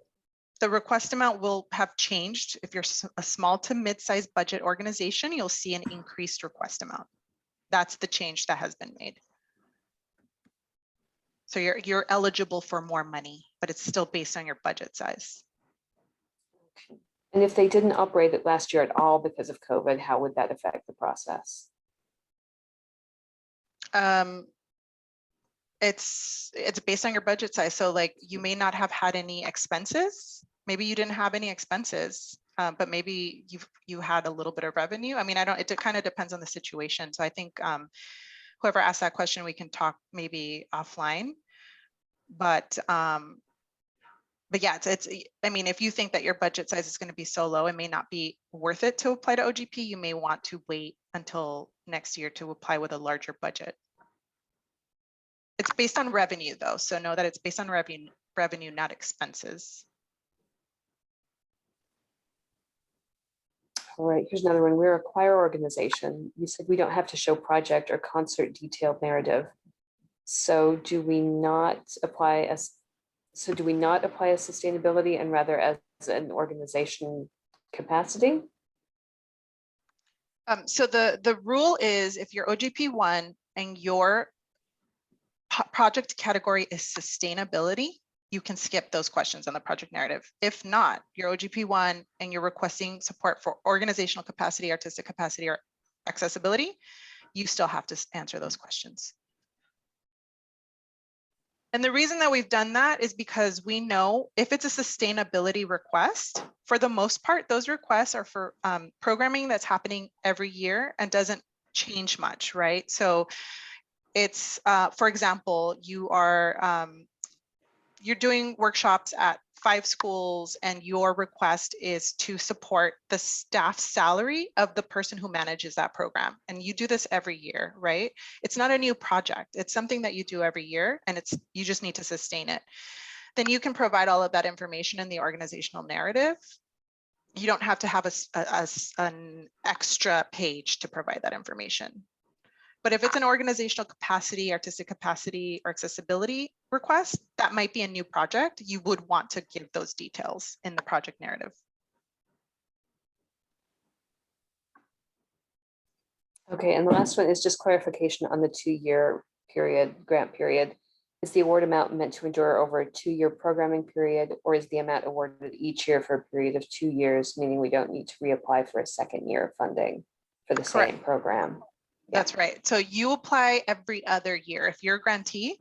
The request amount will have changed. If you're a small to mid-sized budget organization, you'll see an increased request amount. That's the change that has been made. So you're eligible for more money, but it's still based on your budget size. And if they didn't operate it last year at all because of COVID, how would that affect the process? It's based on your budget size. So like you may not have had any expenses. Maybe you didn't have any expenses, but maybe you had a little bit of revenue. I mean, it kind of depends on the situation. So I think whoever asked that question, we can talk maybe offline. But yeah, I mean, if you think that your budget size is going to be so low, it may not be worth it to apply to OGP. You may want to wait until next year to apply with a larger budget. It's based on revenue though. So know that it's based on revenue, not expenses. All right, here's another one. We're a choir organization. You said we don't have to show project or concert detailed narrative. So do we not apply sustainability and rather as an organization capacity? So the rule is if you're OGP 1 and your project category is sustainability, you can skip those questions on the project narrative. If not, you're OGP 1 and you're requesting support for organizational capacity, artistic capacity, or accessibility, you still have to answer those questions. And the reason that we've done that is because we know if it's a sustainability request, for the most part, those requests are for programming that's happening every year and doesn't change much, right? So it's, for example, you're doing workshops at 5 schools and your request is to support the staff salary of the person who manages that program. And you do this every year, right? It's not a new project. It's something that you do every year and you just need to sustain it. Then you can provide all of that information in the organizational narrative. You don't have to have an extra page to provide that information. But if it's an organizational capacity, artistic capacity, or accessibility request, that might be a new project. You would want to give those details in the project narrative. Okay, and the last one is just clarification on the 2-year grant period. Is the award amount meant to endure over a 2-year programming period, or is the amount awarded each year for a period of 2 years, meaning we don't need to reapply for a second year of funding for the same program? That's right. So you apply every other year. If you're a grantee,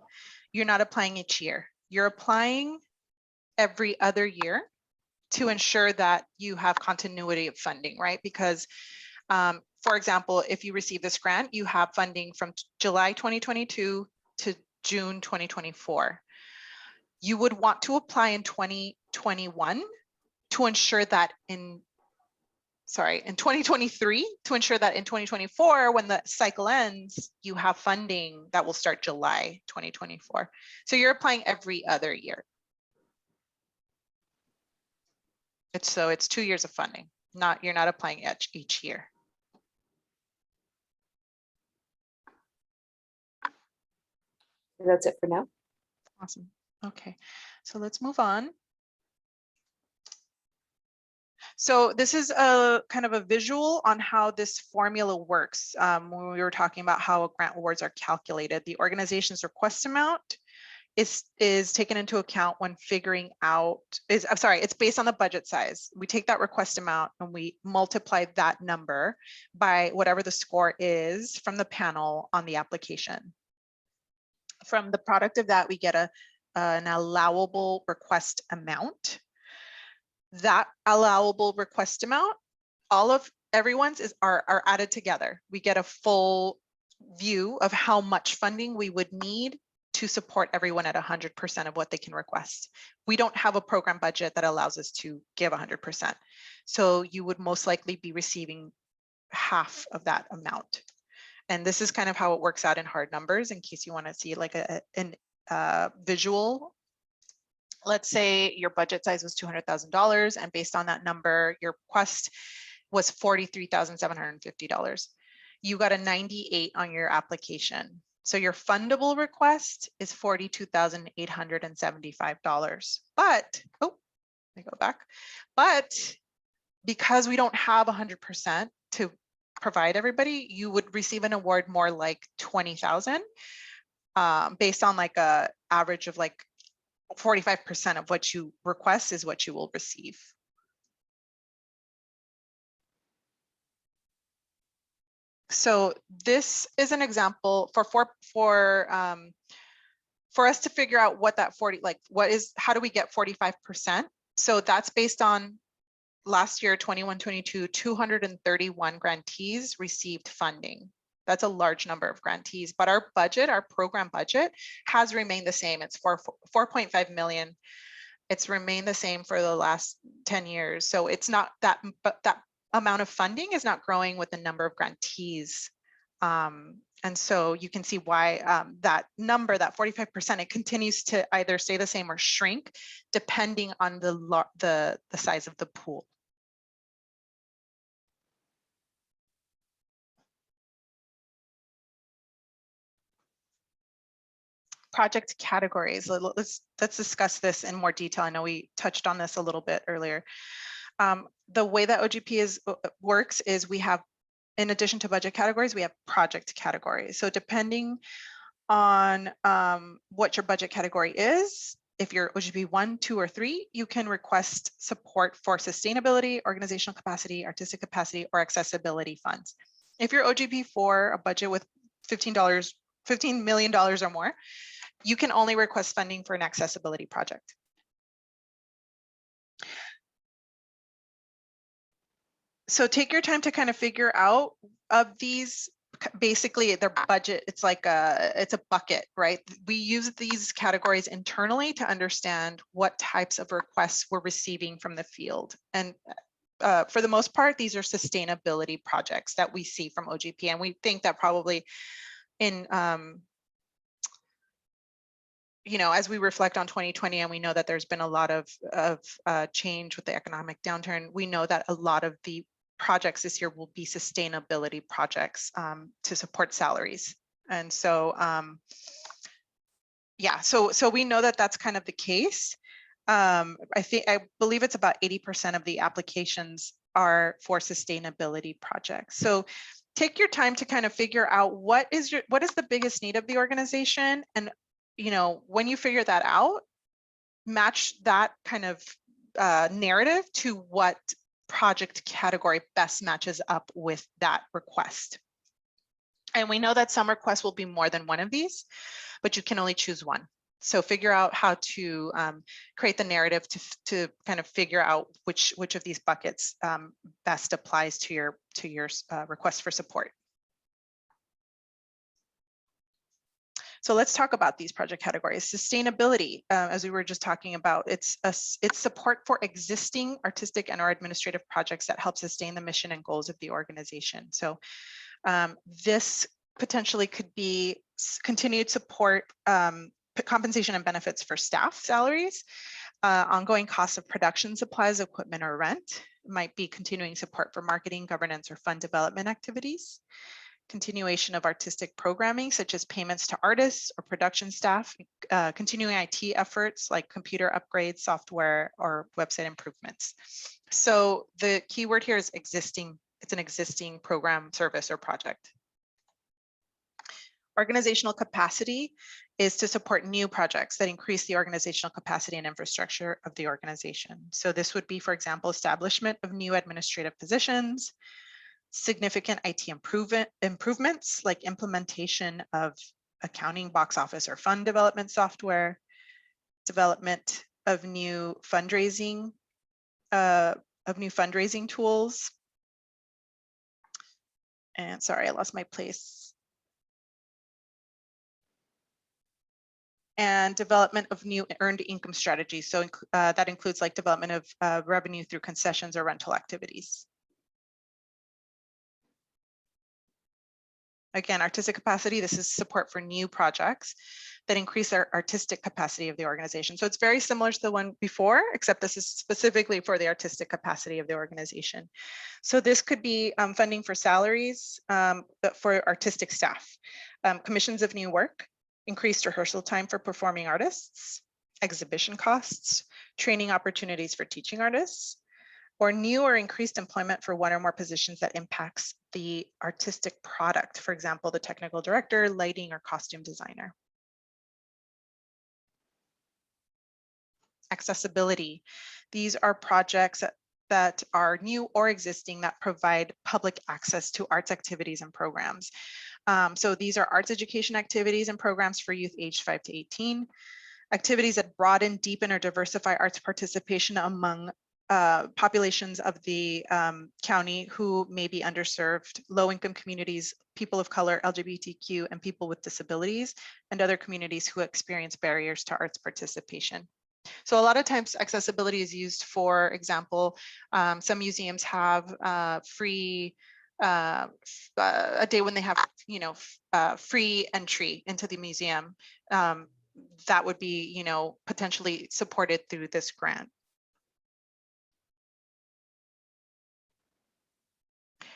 you're not applying each year. You're applying every other year to ensure that you have continuity of funding, right? Because, for example, if you receive this grant, you have funding from July 2022 to June 2024. You would want to apply in 2021 to ensure that in 2023 to ensure that in 2024, when the cycle ends, you have funding that will start July 2024. So you're applying every other year. It's 2 years of funding. You're not applying each year. That's it for now. Awesome. Okay, so let's move on. So this is a kind of a visual on how this formula works. When we were talking about how grant awards are calculated, the organization's request amount is taken into account when figuring out it's based on the budget size. We take that request amount and we multiply that number by whatever the score is from the panel on the application. From the product of that, we get an allowable request amount. That allowable request amount, all of everyone's are added together. We get a full view of how much funding we would need to support everyone at 100% of what they can request. We don't have a program budget that allows us to give 100%. So you would most likely be receiving half of that amount. And this is kind of how it works out in hard numbers in case you want to see like a visual. Let's say your budget size was $200,000 and based on that number, your request was $43,750. You got a 98 on your application. So your fundable request is $42,875. But, oh, let me go back. But because we don't have 100% to provide everybody, you would receive an award more like 20,000 based on like a average of like 45% of what you request is what you will receive. So this is an example for us to figure out what that 40, like what is, how do we get 45%? So that's based on last year, 21-22, 231 grantees received funding. That's a large number of grantees, but our budget, our program budget has remained the same. It's 4.5 million. It's remained the same for the last 10 years. So it's not that, but that amount of funding is not growing with the number of grantees. And so you can see why that number, that 45%, it continues to either stay the same or shrink depending on the size of the pool. Project categories. Let's discuss this in more detail. I know we touched on this a little bit earlier. The way that OGP works is we have, in addition to budget categories, we have project categories. So depending on what your budget category is, if you're OGP 1, 2, or 3, you can request support for sustainability, organizational capacity, artistic capacity, or accessibility funds. If you're OGP 4, a budget with $15 million or more, you can only request funding for an accessibility project. So take your time to kind of figure out of these, basically their budget, it's like it's a bucket, right? We use these categories internally to understand what types of requests we're receiving from the field. And for the most part, these are sustainability projects that we see from OGP. And we think that probably in, you know, as we reflect on 2020 and we know that there's been a lot of change with the economic downturn, we know that a lot of the projects this year will be sustainability projects to support salaries. And so, yeah, so we know that that's kind of the case. I believe it's about 80% of the applications are for sustainability projects. So take your time to kind of figure out what is the biggest need of the organization, and you know, when you figure that out, match that kind of narrative to what project category best matches up with that request. And we know that some requests will be more than one of these, but you can only choose one. So figure out how to create the narrative to kind of figure out which of these buckets best applies to your request for support. So let's talk about these project categories. Sustainability, as we were just talking about, it's support for existing artistic and/or administrative projects that help sustain the mission and goals of the organization. So this potentially could be continued support, compensation and benefits for staff salaries, ongoing costs of production supplies, equipment, or rent. It might be continuing support for marketing, governance, or fund development activities. continuation of artistic programming, such as payments to artists or production staff, continuing IT efforts like computer upgrades, software, or website improvements. So the keyword here is existing. It's an existing program, service, or project. Organizational capacity is to support new projects that increase the organizational capacity and infrastructure of the organization. So this would be, for example, establishment of new administrative positions, significant IT improvements like implementation of accounting, box office, or fund development software, development of new fundraising tools. And sorry, I lost my place. And development of new earned income strategies. So that includes like development of revenue through concessions or rental activities. Again, artistic capacity, this is support for new projects that increase our artistic capacity of the organization. So it's very similar to the one before, except this is specifically for the artistic capacity of the organization. So this could be funding for salaries for artistic staff, commissions of new work, increased rehearsal time for performing artists, exhibition costs, training opportunities for teaching artists, or new or increased employment for one or more positions that impacts the artistic product, for example, the technical director, lighting, or costume designer. Accessibility. These are projects that are new or existing that provide public access to arts activities and programs. So these are arts education activities and programs for youth aged 5 to 18, activities that broaden, deepen, or diversify arts participation among populations of the county who may be underserved, low-income communities, people of color, LGBTQ, and people with disabilities, and other communities who experience barriers to arts participation. So a lot of times accessibility is used, for example, some museums have free a day when they have, free entry into the museum. That would be, potentially supported through this grant.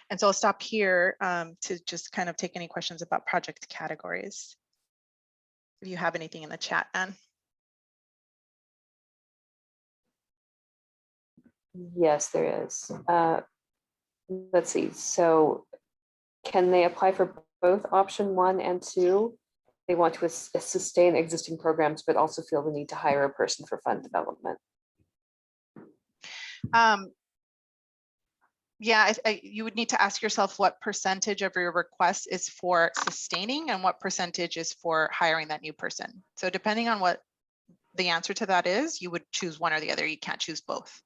And so I'll stop here to just kind of take any questions about project categories. If you have anything in the chat, Anne. Yes, there is. Let's see. So can they apply for both option 1 and 2? They want to sustain existing programs, but also feel the need to hire a person for fund development. Yeah, you would need to ask yourself what percentage of your request is for sustaining and what percentage is for hiring that new person. So depending on what the answer to that is, you would choose one or the other. You can't choose both.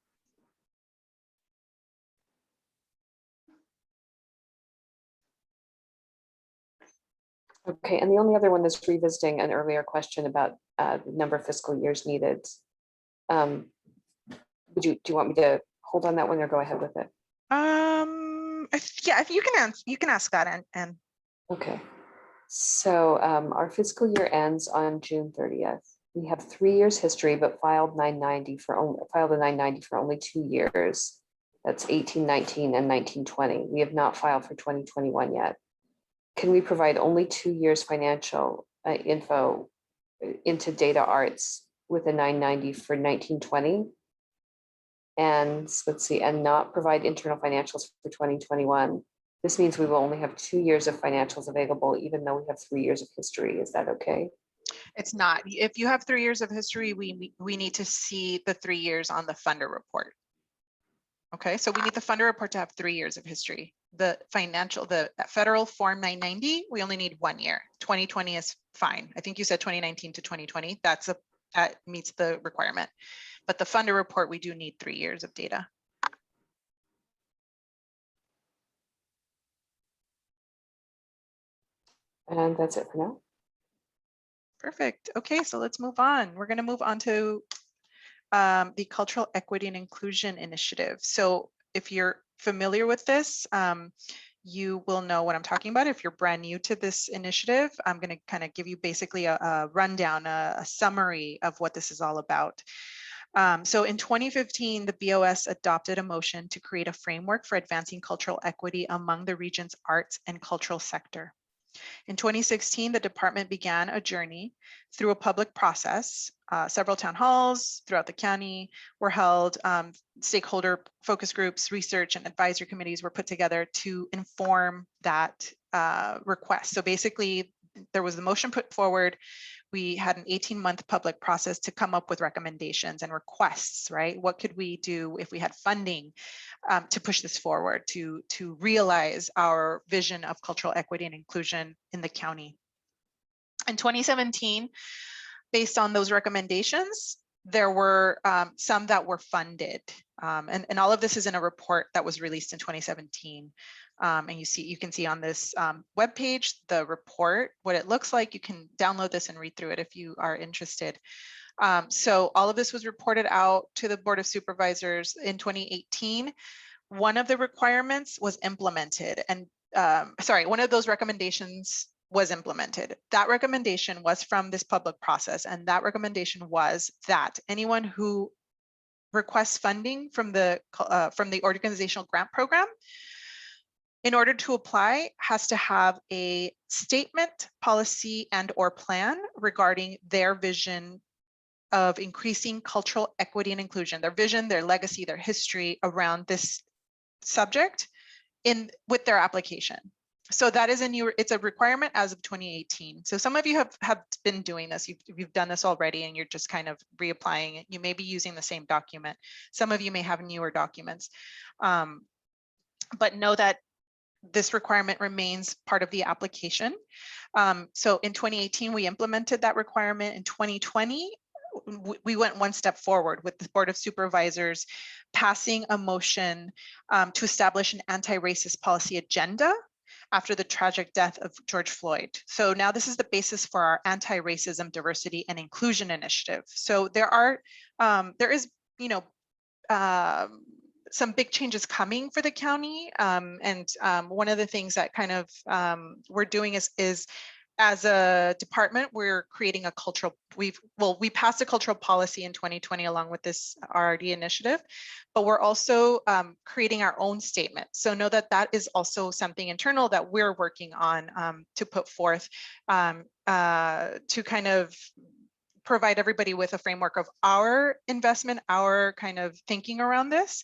Okay, and the only other one is revisiting an earlier question about the number of fiscal years needed. Do you want me to hold on that one or go ahead with it? Yeah, if you can ask that, and okay. So our fiscal year ends on June 30th. We have 3 years history, but filed a 990 for only 2 years. That's 1819 and 1920. We have not filed for 2021 yet. Can we provide only 2 years financial info into data arts with a 990 for 1920? And let's see, and not provide internal financials for 2021. This means we will only have 2 years of financials available, even though we have 3 years of history. Is that okay? It's not. If you have 3 years of history, we need to see the 3 years on the funder report. Okay, so we need the funder report to have 3 years of history. The federal form 990, we only need 1 year. 2020 is fine. I think you said 2019 to 2020. That meets the requirement. But the funder report, we do need 3 years of data. And that's it for now. Perfect. Okay, so let's move on. We're going to move on to the Cultural Equity and Inclusion Initiative. So if you're familiar with this, you will know what I'm talking about. If you're brand new to this initiative, I'm going to kind of give you basically a rundown, a summary of what this is all about. So in 2015, the BOS adopted a motion to create a framework for advancing cultural equity among the region's arts and cultural sector. In 2016, the department began a journey through a public process. Several town halls throughout the county were held. Stakeholder focus groups, research, and advisory committees were put together to inform that request. So basically, there was the motion put forward. We had an 18-month public process to come up with recommendations and requests, right? What could we do if we had funding to push this forward, to realize our vision of cultural equity and inclusion in the county? In 2017, based on those recommendations, there were some that were funded. And all of this is in a report that was released in 2017. And you can see on this webpage, the report, what it looks like. You can download this and read through it if you are interested. So all of this was reported out to the Board of Supervisors in 2018. One of the requirements was implemented, and one of those recommendations was implemented. That recommendation was from this public process, and that recommendation was that anyone who requests funding from the organizational grant program, in order to apply, has to have a statement, policy, and/or plan regarding their vision of increasing cultural equity and inclusion, their vision, their legacy, their history around this subject with their application. So that is it's a requirement as of 2018. So some of you have been doing this. You've done this already, and you're just kind of reapplying it. You may be using the same document. Some of you may have newer documents, but know that this requirement remains part of the application. So in 2018, we implemented that requirement. In 2020, we went one step forward with the Board of Supervisors passing a motion to establish an anti-racist policy agenda after the tragic death of George Floyd. So now this is the basis for our anti-racism, diversity, and inclusion initiative. So there is, some big changes coming for the county. And one of the things that kind of we're doing is as a department, we're creating a cultural, we passed a cultural policy in 2020 along with this RRD initiative, but we're also creating our own statement. So know that that is also something internal that we're working on to put forth to kind of provide everybody with a framework of our investment, our kind of thinking around this.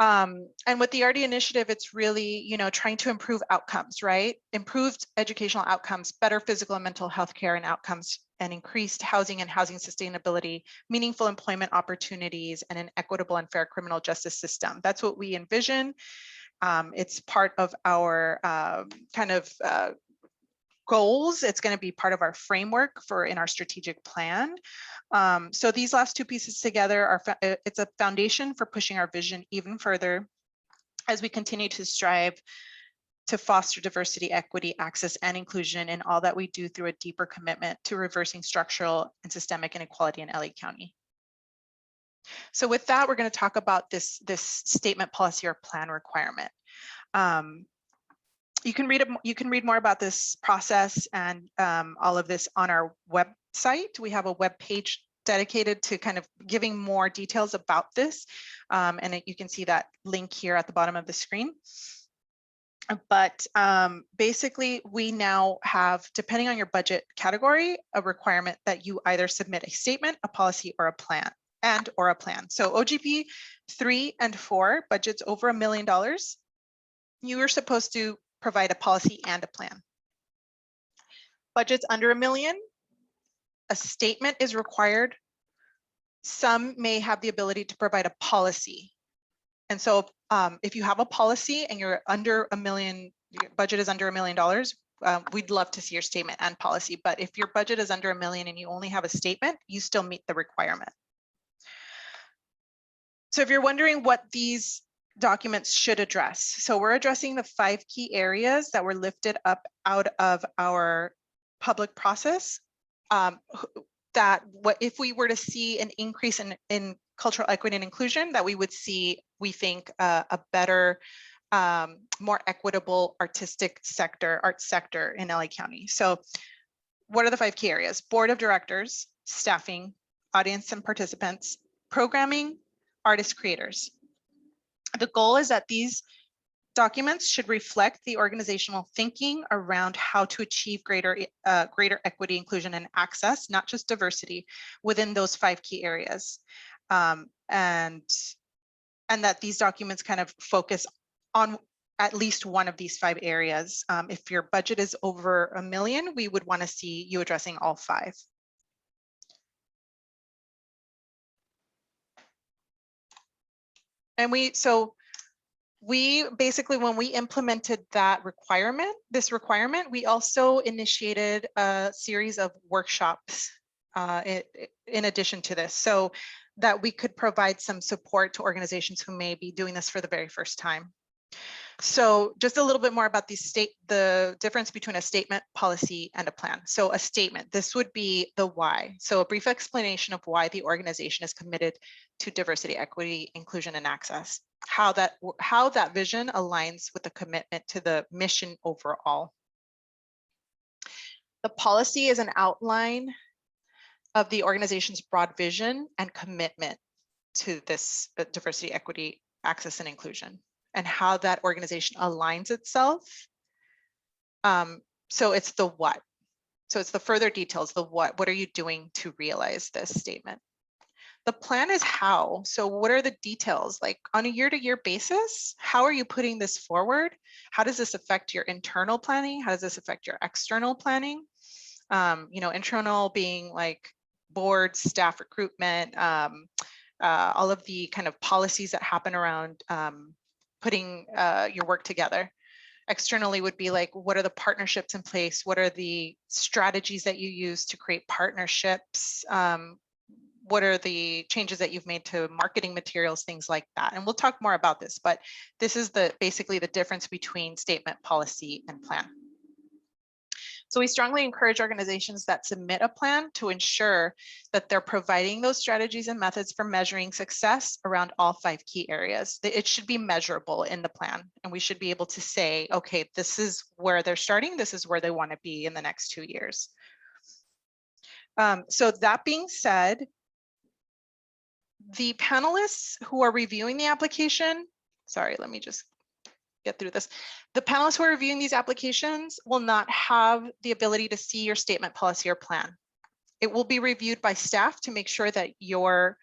And with the RD initiative, it's really, trying to improve outcomes, right? Improved educational outcomes, better physical and mental health care and outcomes, and increased housing and housing sustainability, meaningful employment opportunities, and an equitable and fair criminal justice system. That's what we envision. It's part of our goals. It's going to be part of our framework in our strategic plan. So these last two pieces together it's a foundation for pushing our vision even further as we continue to strive to foster diversity, equity, access, and inclusion in all that we do through a deeper commitment to reversing structural and systemic inequality in LA County. So with that, we're going to talk about this statement, policy, or plan requirement. You can read more about this process and all of this on our website. We have a web page dedicated to kind of giving more details about this. And you can see that link here at the bottom of the screen. But basically, we now have, depending on your budget category, a requirement that you either submit a statement, a policy, or a plan, or a plan. So OGP 3 and 4, budgets over $1 million, you are supposed to provide a policy and a plan. Budgets under $1 million, a statement is required. Some may have the ability to provide a policy. And so if you have a policy and you're under $1 million, your budget is under $1 million, we'd love to see your statement and policy. But if your budget is under $1 million and you only have a statement, you still meet the requirement. So if you're wondering what these documents should address. So we're addressing the 5 key areas that were lifted up out of our public process. If we were to see an increase in cultural equity and inclusion, that we would see, we think, a better, more equitable arts sector in LA County. So what are the 5 key areas? Board of directors, staffing, audience and participants, programming, artist creators. The goal is that these documents should reflect the organizational thinking around how to achieve greater equity, inclusion, and access, not just diversity, within those 5 key areas. And that these documents kind of focus on at least one of these 5 areas. If your budget is over $1 million, we would want to see you addressing all 5. And we basically, when we implemented this requirement, we also initiated a series of workshops in addition to this, so that we could provide some support to organizations who may be doing this for the very first time. So just a little bit more about the difference between a statement, policy, and a plan. So a statement, this would be the why. So a brief explanation of why the organization is committed to diversity, equity, inclusion, and access. How that vision aligns with the commitment to the mission overall. The policy is an outline of the organization's broad vision and commitment to this diversity, equity, access, and inclusion, and how that organization aligns itself. So it's the what. So it's the further details, the what. What are you doing to realize this statement? The plan is how. So what are the details? Like on a year-to-year basis, how are you putting this forward? How does this affect your internal planning? How does this affect your external planning? Internal being like board, staff recruitment, all of the kind of policies that happen around putting your work together. Externally would be like, what are the partnerships in place? What are the strategies that you use to create partnerships? What are the changes that you've made to marketing materials, things like that. And we'll talk more about this, but this is basically the difference between statement, policy, and plan. So we strongly encourage organizations that submit a plan to ensure that they're providing those strategies and methods for measuring success around all 5 key areas. It should be measurable in the plan, and we should be able to say, okay, this is where they're starting, this is where they want to be in the next 2 years. So that being said, the panelists who are reviewing the application, sorry, let me just get through this. The panelists who are reviewing these applications will not have the ability to see your statement, policy, or plan. It will be reviewed by staff to make sure that you're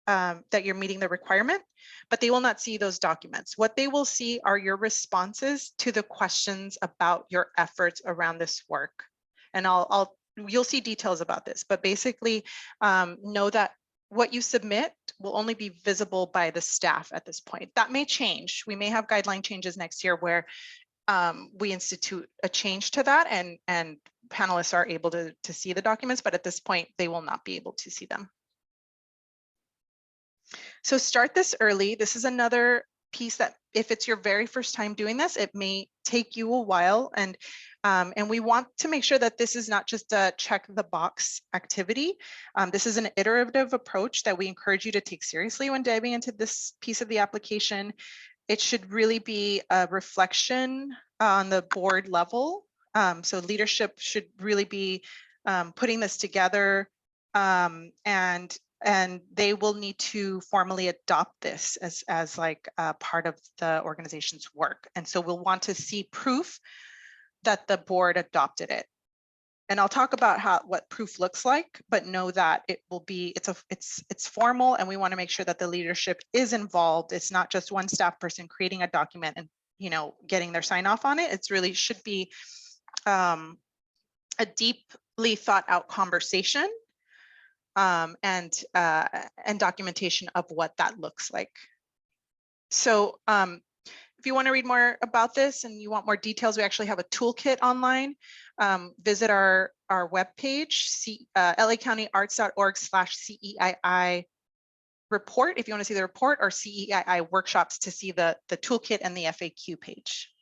meeting the requirement, but they will not see those documents. What they will see are your responses to the questions about your efforts around this work. And you'll see details about this, but basically know that what you submit will only be visible by the staff at this point. That may change. We may have guideline changes next year where we institute a change to that and panelists are able to see the documents, but at this point, they will not be able to see them. So start this early. This is another piece that if it's your very first time doing this, it may take you a while. And we want to make sure that this is not just a check the box activity. This is an iterative approach that we encourage you to take seriously when diving into this piece of the application. It should really be a reflection on the board level. So leadership should really be putting this together, and they will need to formally adopt this as like a part of the organization's work. And so we'll want to see proof that the board adopted it. And I'll talk about what proof looks like, but know that it will be, it's formal, and we want to make sure that the leadership is involved. It's not just one staff person creating a document and getting their sign off on it. It's really should be a deeply thought out conversation and documentation of what that looks like. So if you want to read more about this and you want more details, we actually have a toolkit online. Visit our webpage, lacountyarts.org/CEII report, if you want to see the report, or CEII workshops to see the toolkit and the FAQ page.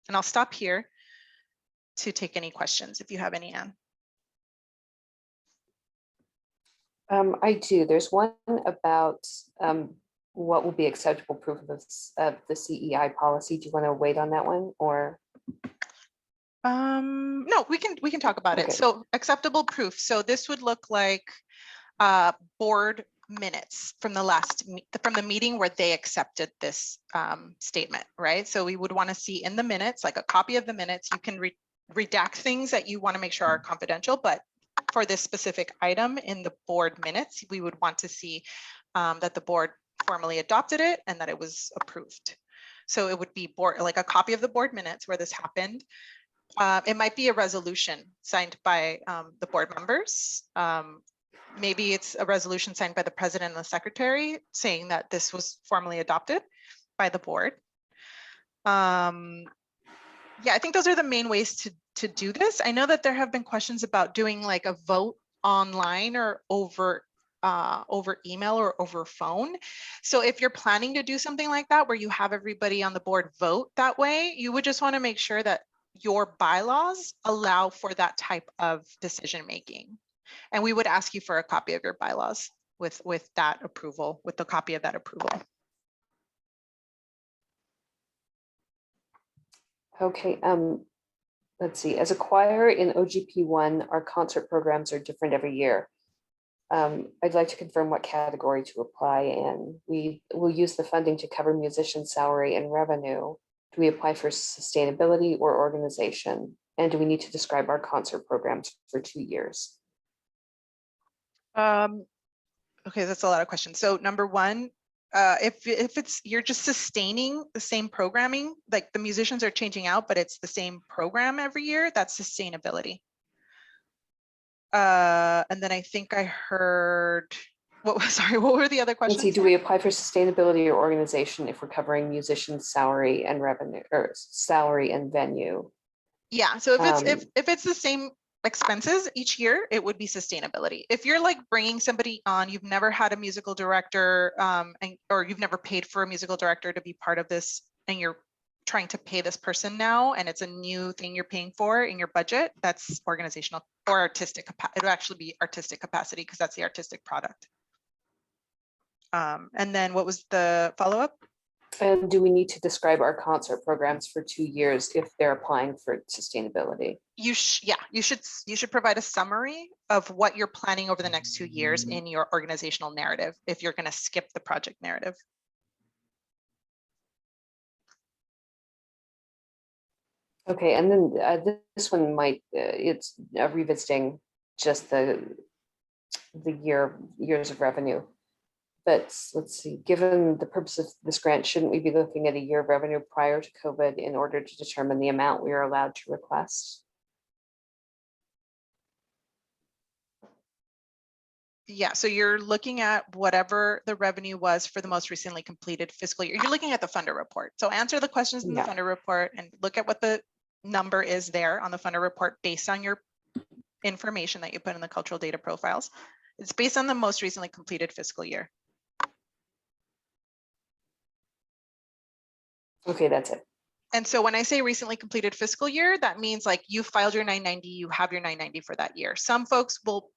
And I'll stop here to take any questions if you have any, Anne. I do. There's one about what will be acceptable proof of the CEI policy. Do you want to wait on that one, or? No, we can talk about it. So acceptable proof. So this would look like board minutes from the meeting where they accepted this statement, right? So we would want to see in the minutes, like a copy of the minutes. You can redact things that you want to make sure are confidential, but for this specific item in the board minutes, we would want to see that the board formally adopted it and that it was approved. So it would be like a copy of the board minutes where this happened. It might be a resolution signed by the board members. Maybe it's a resolution signed by the president and the secretary saying that this was formally adopted by the board. Yeah, I think those are the main ways to do this. I know that there have been questions about doing like a vote online or over email or over phone. So if you're planning to do something like that, where you have everybody on the board vote that way, you would just want to make sure that your bylaws allow for that type of decision making. And we would ask you for a copy of your bylaws with that approval, with the copy of that approval. Okay, let's see. As a choir in OGP 1, our concert programs are different every year. I'd like to confirm what category to apply in. We will use the funding to cover musician salary and revenue. Do we apply for sustainability or organization? And do we need to describe our concert programs for 2 years? Okay, that's a lot of questions. So number one, if it's you're just sustaining the same programming, like the musicians are changing out, but it's the same program every year, that's sustainability. And then I think I heard, what were the other questions? Let's see, do we apply for sustainability or organization if we're covering musicians' salary and revenue, or salary and venue? Yeah, so if it's the same expenses each year, it would be sustainability. If you're like bringing somebody on, you've never had a musical director, or you've never paid for a musical director to be part of this, and you're trying to pay this person now, and it's a new thing you're paying for in your budget, that's organizational or artistic. It would actually be artistic capacity because that's the artistic product. And then what was the follow-up? And do we need to describe our concert programs for 2 years if they're applying for sustainability? You should provide a summary of what you're planning over the next 2 years in your organizational narrative if you're going to skip the project narrative. Okay, and then this one might, it's revisiting just the years of revenue. But let's see, given the purpose of this grant, shouldn't we be looking at a year of revenue prior to COVID in order to determine the amount we are allowed to request? Yeah, so you're looking at whatever the revenue was for the most recently completed fiscal year. You're looking at the funder report. So answer the questions in the funder report and look at what the number is there on the funder report based on your information that you put in the cultural data profiles. It's based on the most recently completed fiscal year. Okay, that's it. And so when I say recently completed fiscal year, that means like you filed your 990, you have your 990 for that year. Some folks will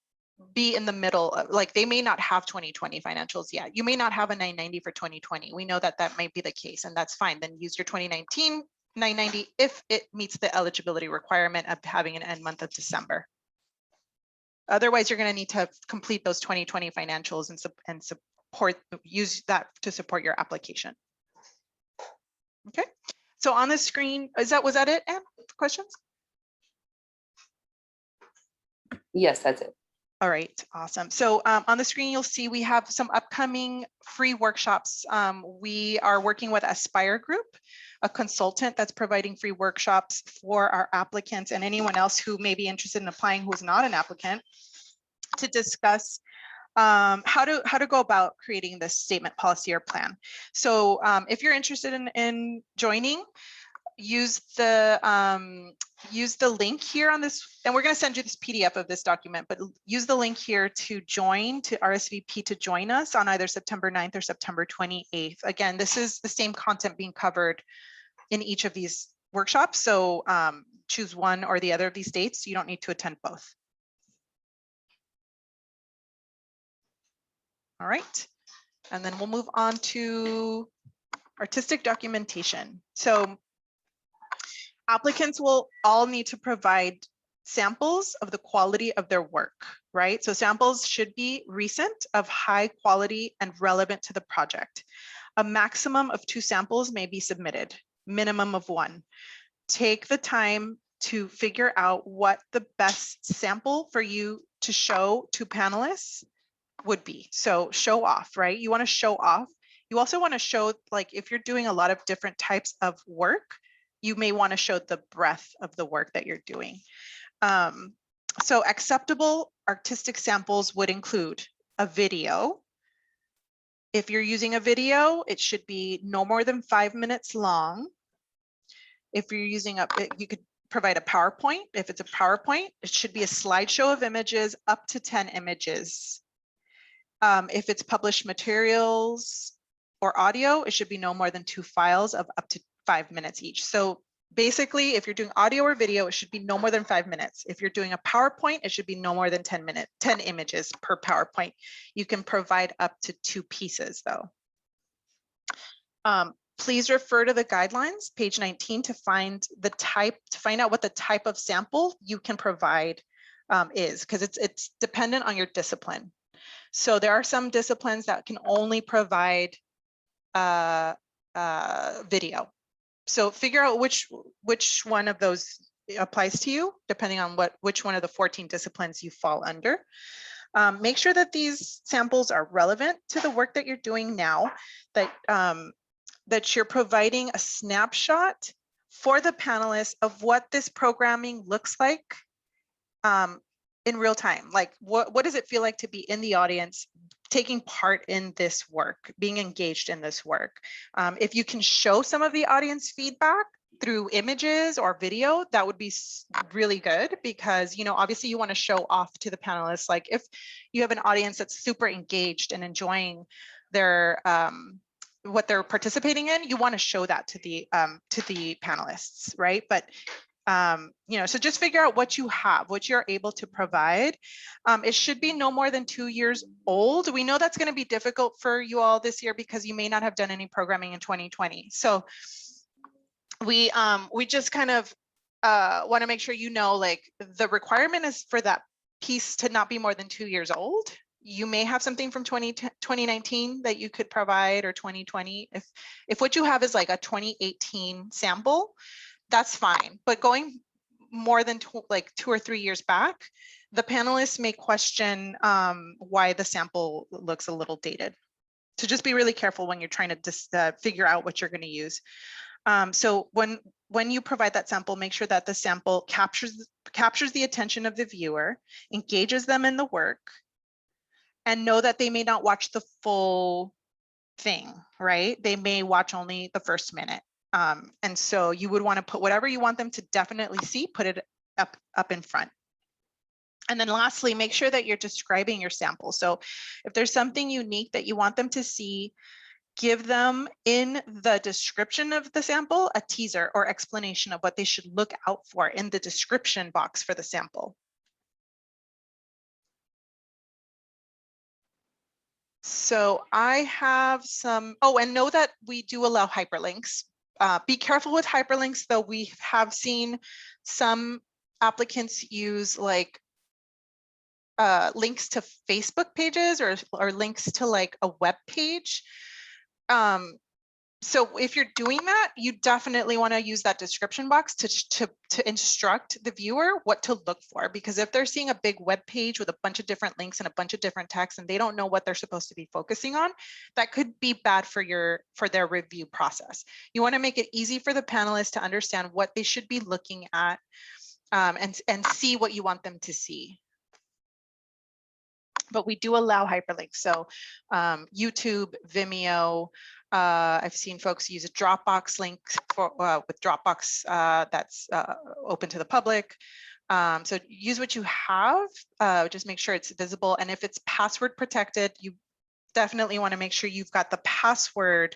be in the middle of, like, they may not have 2020 financials yet. You may not have a 990 for 2020. We know that that might be the case, and that's fine. Then use your 2019 990 if it meets the eligibility requirement of having an end month of December. Otherwise, you're going to need to complete those 2020 financials and use that to support your application. Okay, so on the screen, was that it, Anne? Questions? Yes, that's it. All right, awesome. So on the screen, you'll see we have some upcoming free workshops. We are working with Aspire Group, a consultant that's providing free workshops for our applicants and anyone else who may be interested in applying who is not an applicant, to discuss how to go about creating this statement, policy, or plan. So if you're interested in joining, use the link here on this, and we're going to send you this PDF of this document, but use the link here to join, to RSVP to join us on either September 9th or September 28th. Again, this is the same content being covered in each of these workshops. So choose one or the other of these dates. You don't need to attend both. All right, and then we'll move on to artistic documentation. So applicants will all need to provide samples of the quality of their work, right? So samples should be recent, of high quality, and relevant to the project. A maximum of 2 samples may be submitted, minimum of 1. Take the time to figure out what the best sample for you to show to panelists would be. So show off, right? You want to show off. You also want to show, like, if you're doing a lot of different types of work, you may want to show the breadth of the work that you're doing. So acceptable artistic samples would include a video. If you're using a video, it should be no more than 5 minutes long. If you're using you could provide a PowerPoint. If it's a PowerPoint, it should be a slideshow of images, up to 10 images. If it's published materials or audio, it should be no more than 2 files of up to 5 minutes each. So basically, if you're doing audio or video, it should be no more than 5 minutes. If you're doing a PowerPoint, it should be no more than 10 images per PowerPoint. You can provide up to 2 pieces though. Please refer to the guidelines, page 19, to find out what the type of sample you can provide is, because it's dependent on your discipline. So there are some disciplines that can only provide video. So figure out which one of those applies to you, depending on which one of the 14 disciplines you fall under. Make sure that these samples are relevant to the work that you're doing now, that you're providing a snapshot for the panelists of what this programming looks like in real time. Like, what does it feel like to be in the audience, taking part in this work, being engaged in this work? If you can show some of the audience feedback through images or video, that would be really good, because, you know, obviously you want to show off to the panelists. Like, if you have an audience that's super engaged and enjoying their what they're participating in, you want to show that to the panelists, right? But you know, so just figure out what you have, what you're able to provide. It should be no more than 2 years old. We know that's going to be difficult for you all this year because you may not have done any programming in 2020. So we just kind of want to make sure, you know, like, the requirement is for that piece to not be more than 2 years old. You may have something from 2019 that you could provide, or 2020. If what you have is like a 2018 sample, that's fine. But going more than 2 or 3 years back, the panelists may question why the sample looks a little dated. So just be really careful when you're trying to just figure out what you're going to use. So when you provide that sample, make sure that the sample captures the attention of the viewer, engages them in the work, and know that they may not watch the full thing, right? They may watch only the first minute. And so you would want to put whatever you want them to definitely see, put it up in front. And then lastly, make sure that you're describing your sample. So if there's something unique that you want them to see, give them in the description of the sample a teaser or explanation of what they should look out for in the description box for the sample. So I have some, and know that we do allow hyperlinks. Be careful with hyperlinks, though. We have seen some applicants use like links to Facebook pages or links to like a web page. So if you're doing that, you definitely want to use that description box to instruct the viewer what to look for, because if they're seeing a big web page with a bunch of different links and a bunch of different text and they don't know what they're supposed to be focusing on, that could be bad for their review process. You want to make it easy for the panelists to understand what they should be looking at and see what you want them to see. But we do allow hyperlinks. So YouTube, Vimeo, I've seen folks use a Dropbox link with Dropbox that's open to the public. So use what you have, just make sure it's visible. And if it's password protected, you definitely want to make sure you've got the password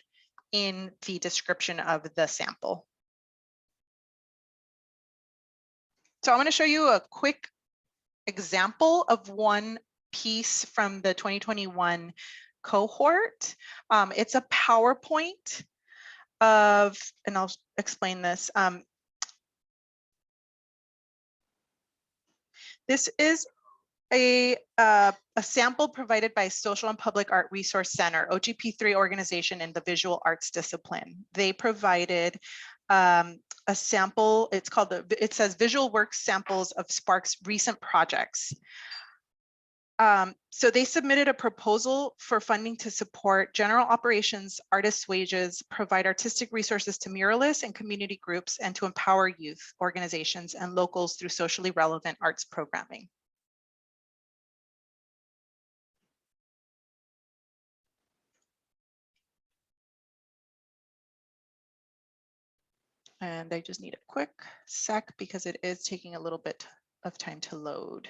in the description of the sample. So I'm going to show you a quick example of one piece from the 2021 cohort. It's a PowerPoint of, and I'll explain this. This is a sample provided by Social and Public Art Resource Center, OGP3 organization in the visual arts discipline. They provided a sample. It's called it says visual works samples of Spark's recent projects. So they submitted a proposal for funding to support general operations, artists' wages, provide artistic resources to muralists and community groups, and to empower youth organizations and locals through socially relevant arts programming. And I just need a quick sec because it is taking a little bit of time to load.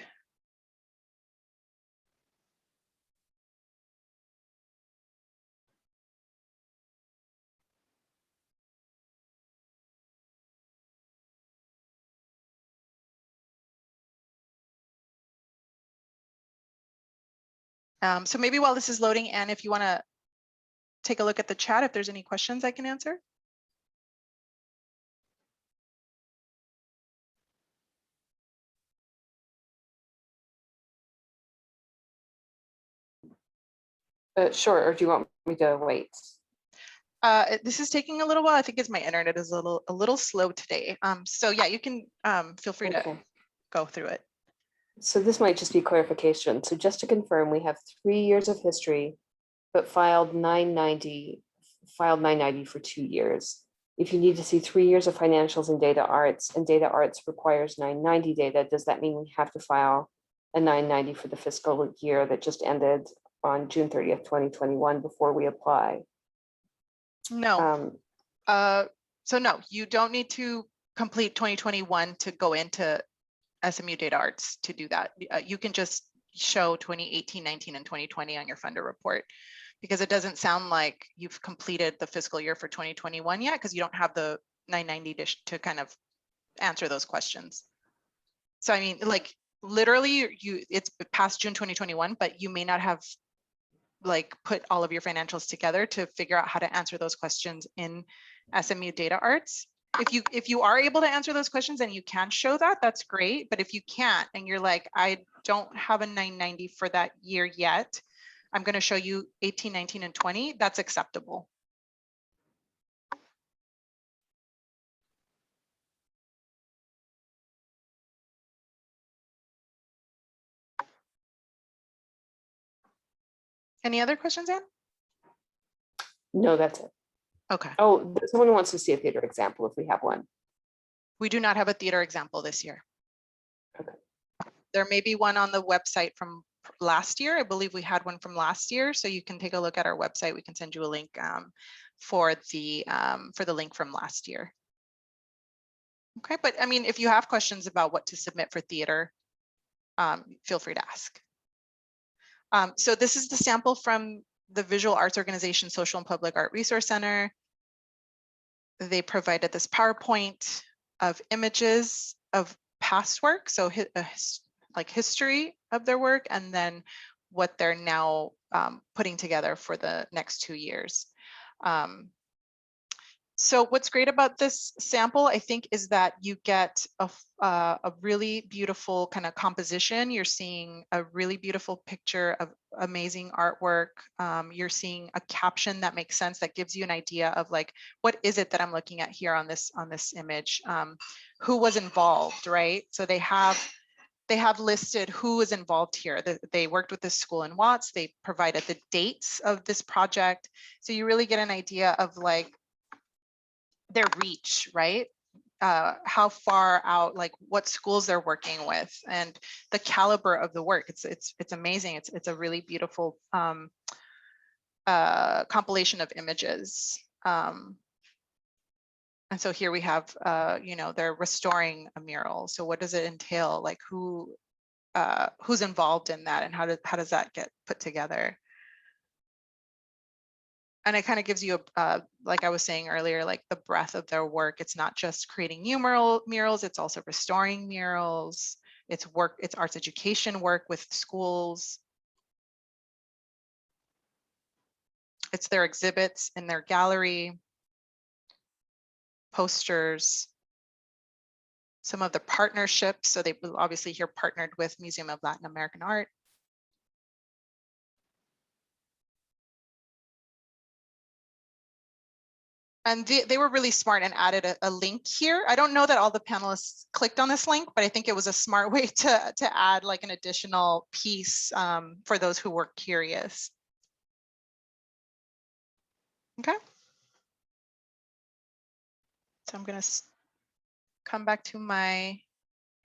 So maybe while this is loading, Anne, if you want to take a look at the chat, if there's any questions I can answer. Sure, or do you want me to wait? This is taking a little while. I think it's my internet is a little slow today. So yeah, you can feel free to go through it. So this might just be clarification. So just to confirm, we have 3 years of history, but filed 990 for 2 years. If you need to see 3 years of financials and data arts, and data arts requires 990 data, does that mean we have to file a 990 for the fiscal year that just ended on June 30th, 2021 before we apply? No. So no, you don't need to complete 2021 to go into SMU Data Arts to do that. You can just show 2018, 19, and 2020 on your funder report, because it doesn't sound like you've completed the fiscal year for 2021 yet, because you don't have the 990 to kind of answer those questions. So I mean, like literally it's past June 2021, but you may not have like put all of your financials together to figure out how to answer those questions in SMU Data Arts. If you are able to answer those questions and you can show that, that's great. But if you can't and you're like, I don't have a 990 for that year yet, I'm going to show you 18, 19, and 20, that's acceptable. Any other questions, Anne? No, that's it. Okay. Oh, someone wants to see a theater example if we have one. We do not have a theater example this year. Okay. There may be one on the website from last year. I believe we had one from last year, so you can take a look at our website. We can send you a link for the link from last year. Okay, but I mean, if you have questions about what to submit for theater, feel free to ask. So this is the sample from the Visual Arts Organization Social and Public Art Resource Center. They provided this PowerPoint of images of past work, so like history of their work, and then what they're now putting together for the next 2 years. So what's great about this sample, I think, is that you get a really beautiful kind of composition. You're seeing a really beautiful picture of amazing artwork. You're seeing a caption that makes sense, that gives you an idea of like, what is it that I'm looking at here on this image? Who was involved, right? So they have listed who is involved here. They worked with this school in Watts. They provided the dates of this project. So you really get an idea of like their reach, right? How far out, like what schools they're working with, and the caliber of the work. It's amazing. It's a really beautiful compilation of images. And so here we have, you know, they're restoring a mural. So what does it entail? Like who's involved in that, and how does that get put together? And it kind of gives you like I was saying earlier, like the breadth of their work. It's not just creating new murals, it's also restoring murals. It's arts education work with schools. It's their exhibits in their gallery, posters. Some of the partnerships, so they will obviously here partnered with Museum of Latin American Art. And they were really smart and added a link here. I don't know that all the panelists clicked on this link, but I think it was a smart way to add like an additional piece for those who were curious. Okay. So I'm going to come back to my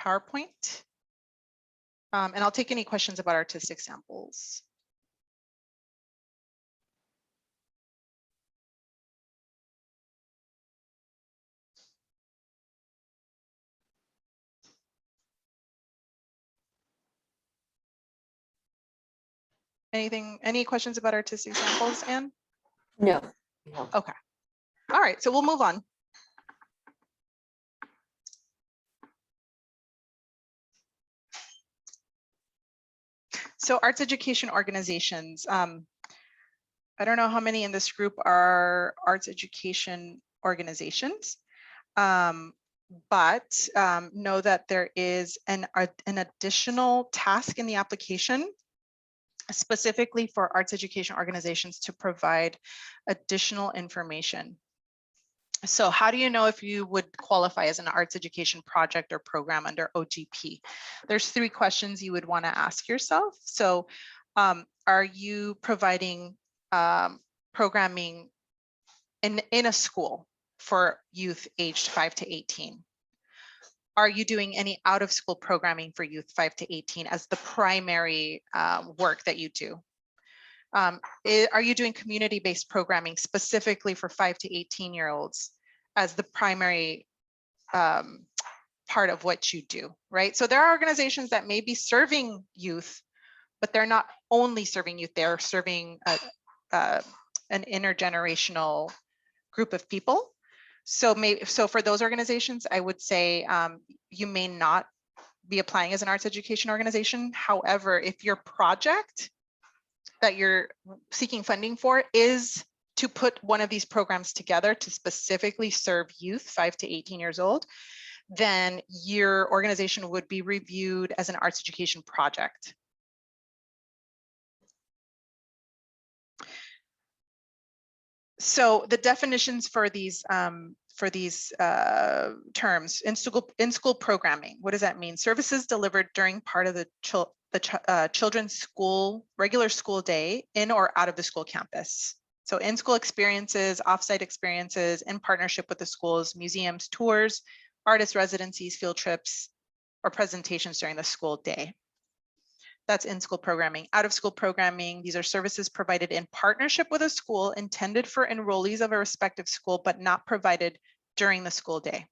PowerPoint and I'll take any questions about artistic samples. Any questions about artistic samples, Anne? No. Okay. All right, so we'll move on. So arts education organizations. I don't know how many in this group are arts education organizations, but know that there is an additional task in the application specifically for arts education organizations to provide additional information. So how do you know if you would qualify as an arts education project or program under OGP? There's 3 questions you would want to ask yourself. So are you providing programming in a school for youth aged 5 to 18? Are you doing any out of school programming for youth 5 to 18 as the primary work that you do? Are you doing community-based programming specifically for 5 to 18-year-olds as the primary part of what you do, right? So there are organizations that may be serving youth, but they're not only serving youth, they're serving an intergenerational group of people. So for those organizations, I would say you may not be applying as an arts education organization. However, if your project that you're seeking funding for is to put one of these programs together to specifically serve youth 5 to 18 years old, then your organization would be reviewed as an arts education project. So the definitions for these terms, in-school programming, what does that mean? Services delivered during part of the children's school, regular school day in or out of the school campus. So in-school experiences, off-site experiences in partnership with the schools, museums, tours, artist residencies, field trips, or presentations during the school day. That's in-school programming. Out-of-school programming, these are services provided in partnership with a school intended for enrollees of a respective school, but not provided during the school day.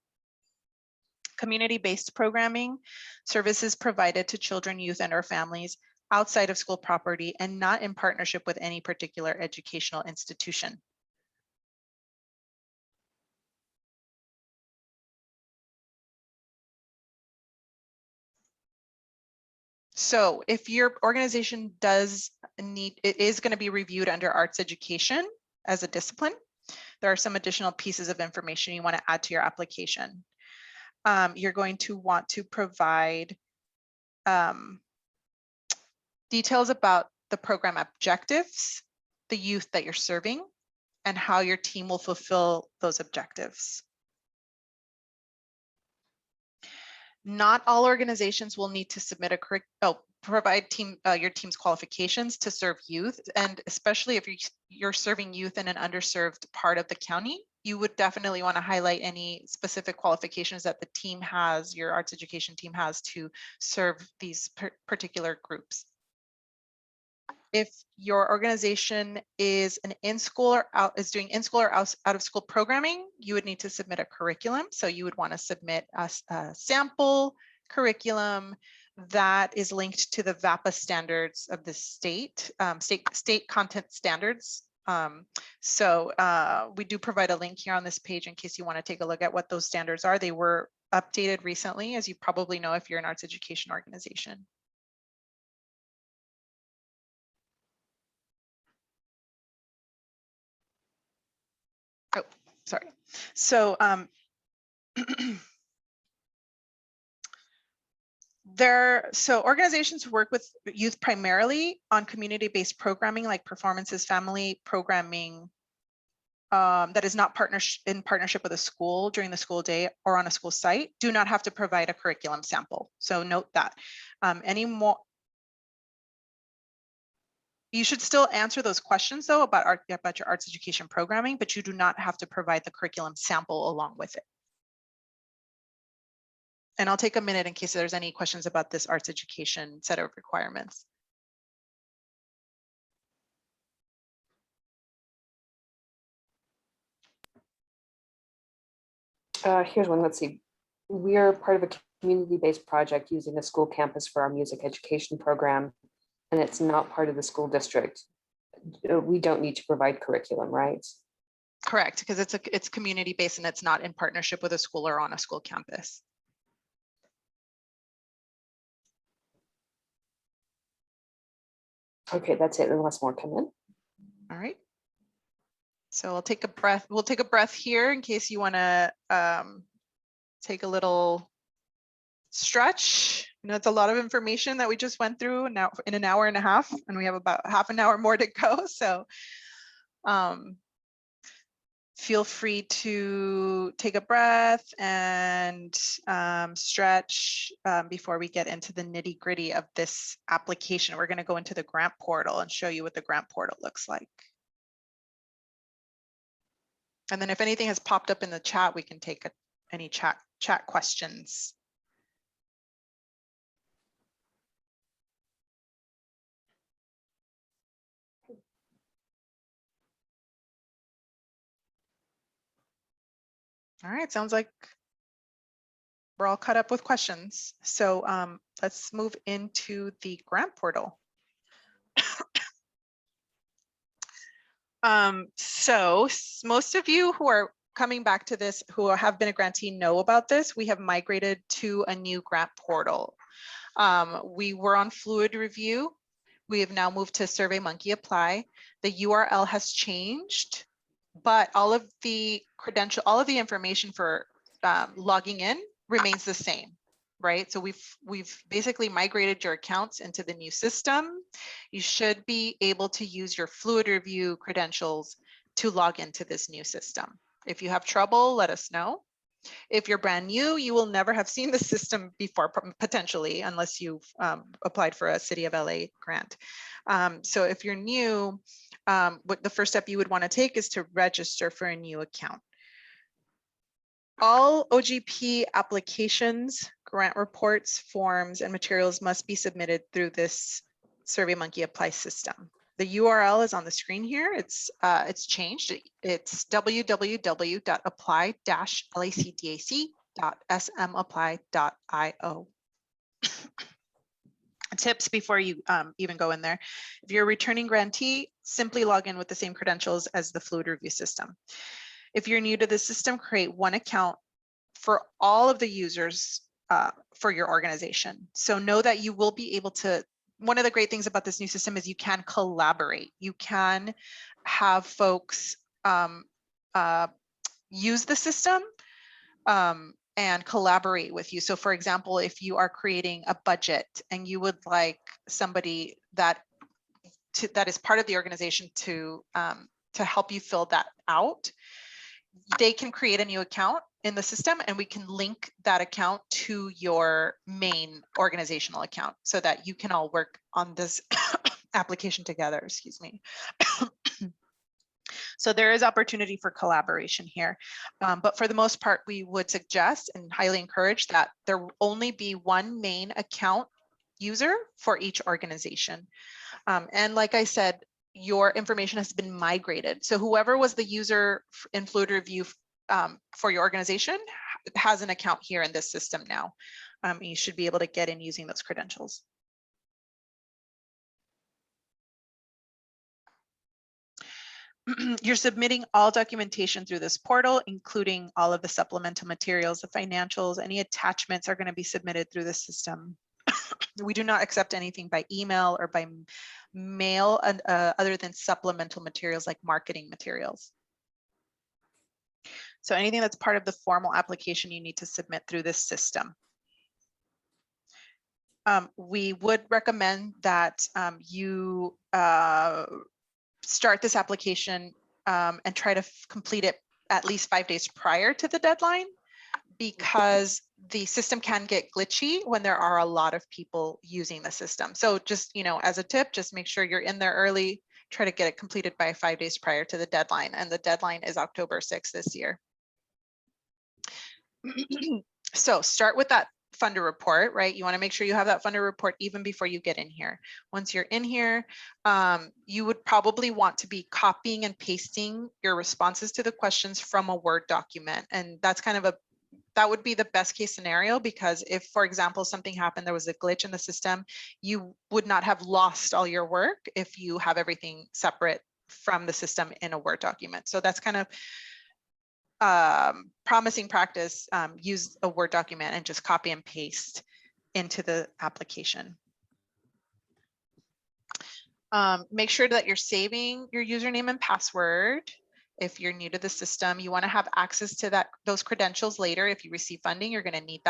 Community-based programming, services provided to children, youth, and/or families outside of school property and not in partnership with any particular educational institution. So if your organization is going to be reviewed under arts education as a discipline, there are some additional pieces of information you want to add to your application. You're going to want to provide details about the program objectives, the youth that you're serving, and how your team will fulfill those objectives. Not all organizations will need to submit provide your team's qualifications to serve youth, and especially if you're serving youth in an underserved part of the county, you would definitely want to highlight any specific qualifications that the team has, your arts education team has to serve these particular groups. If your organization is doing in-school or out-of-school programming, you would need to submit a curriculum. So you would want to submit a sample curriculum that is linked to the VAPA standards of the state content standards. We do provide a link here on this page in case you want to take a look at what those standards are. They were updated recently, as you probably know if you're an arts education organization. Oh, sorry. So So organizations who work with youth primarily on community-based programming like performances, family programming, that is not in partnership with a school during the school day or on a school site do not have to provide a curriculum sample. So note that. You should still answer those questions though about your arts education programming, but you do not have to provide the curriculum sample along with it. And I'll take a minute in case there's any questions about this arts education set of requirements. Here's one, let's see. We are part of a community-based project using a school campus for our music education program, and it's not part of the school district. We don't need to provide curriculum, right? Correct, because it's community-based and it's not in partnership with a school or on a school campus. Okay, that's it, unless more come in. All right. So I'll take a breath. We'll take a breath here in case you want to take a little stretch. You know, it's a lot of information that we just went through now in an hour and a half, and we have about half an hour more to go. So feel free to take a breath and stretch before we get into the nitty gritty of this application. We're going to go into the grant portal and show you what the grant portal looks like. And then if anything has popped up in the chat, we can take any chat questions. All right, sounds like we're all caught up with questions. So let's move into the grant portal. So most of you who are coming back to this, who have been a grantee, know about this. We have migrated to a new grant portal. We were on Fluid Review. We have now moved to SurveyMonkey Apply. The URL has changed, but all of the information for logging in remains the same, right? So we've basically migrated your accounts into the new system. You should be able to use your Fluid Review credentials to log into this new system. If you have trouble, let us know. If you're brand new, you will never have seen the system before, potentially, unless you've applied for a City of LA grant. So if you're new, what the first step you would want to take is to register for a new account. All OGP applications, grant reports, forms, and materials must be submitted through this SurveyMonkey Apply system. The URL is on the screen here. It's changed. It's www.apply-lacdac.smapply.io. Tips before you even go in there. If you're a returning grantee, simply log in with the same credentials as the Fluid Review system. If you're new to the system, create one account for all of the users for your organization. So know that you will be able to, one of the great things about this new system is you can collaborate. You can have folks use the system and collaborate with you. So for example, if you are creating a budget and you would like somebody that is part of the organization to help you fill that out, they can create a new account in the system and we can link that account to your main organizational account so that you can all work on this application together, excuse me. So there is opportunity for collaboration here. But for the most part, we would suggest and highly encourage that there will only be one main account user for each organization. And like I said, your information has been migrated. So whoever was the user in Fluid Review for your organization has an account here in this system now. You should be able to get in using those credentials. You're submitting all documentation through this portal, including all of the supplemental materials, the financials, any attachments are going to be submitted through the system. We do not accept anything by email or by mail other than supplemental materials like marketing materials. So anything that's part of the formal application you need to submit through this system. we would recommend that you start this application and try to complete it at least 5 days prior to the deadline, because the system can get glitchy when there are a lot of people using the system. So just, as a tip, just make sure you're in there early, try to get it completed by 5 days prior to the deadline. And the deadline is October 6th this year. So start with that funder report, right? You want to make sure you have that funder report even before you get in here. Once you're in here, you would probably want to be copying and pasting your responses to the questions from a Word document. And that's that would be the best case scenario, because if, for example, something happened, there was a glitch in the system, you would not have lost all your work if you have everything separate from the system in a Word document. So that's kind of promising practice. Use a Word document and just copy and paste into the application. Make sure that you're saving your username and password. If you're new to the system, you want to have access to those credentials later. If you receive funding, you're going to need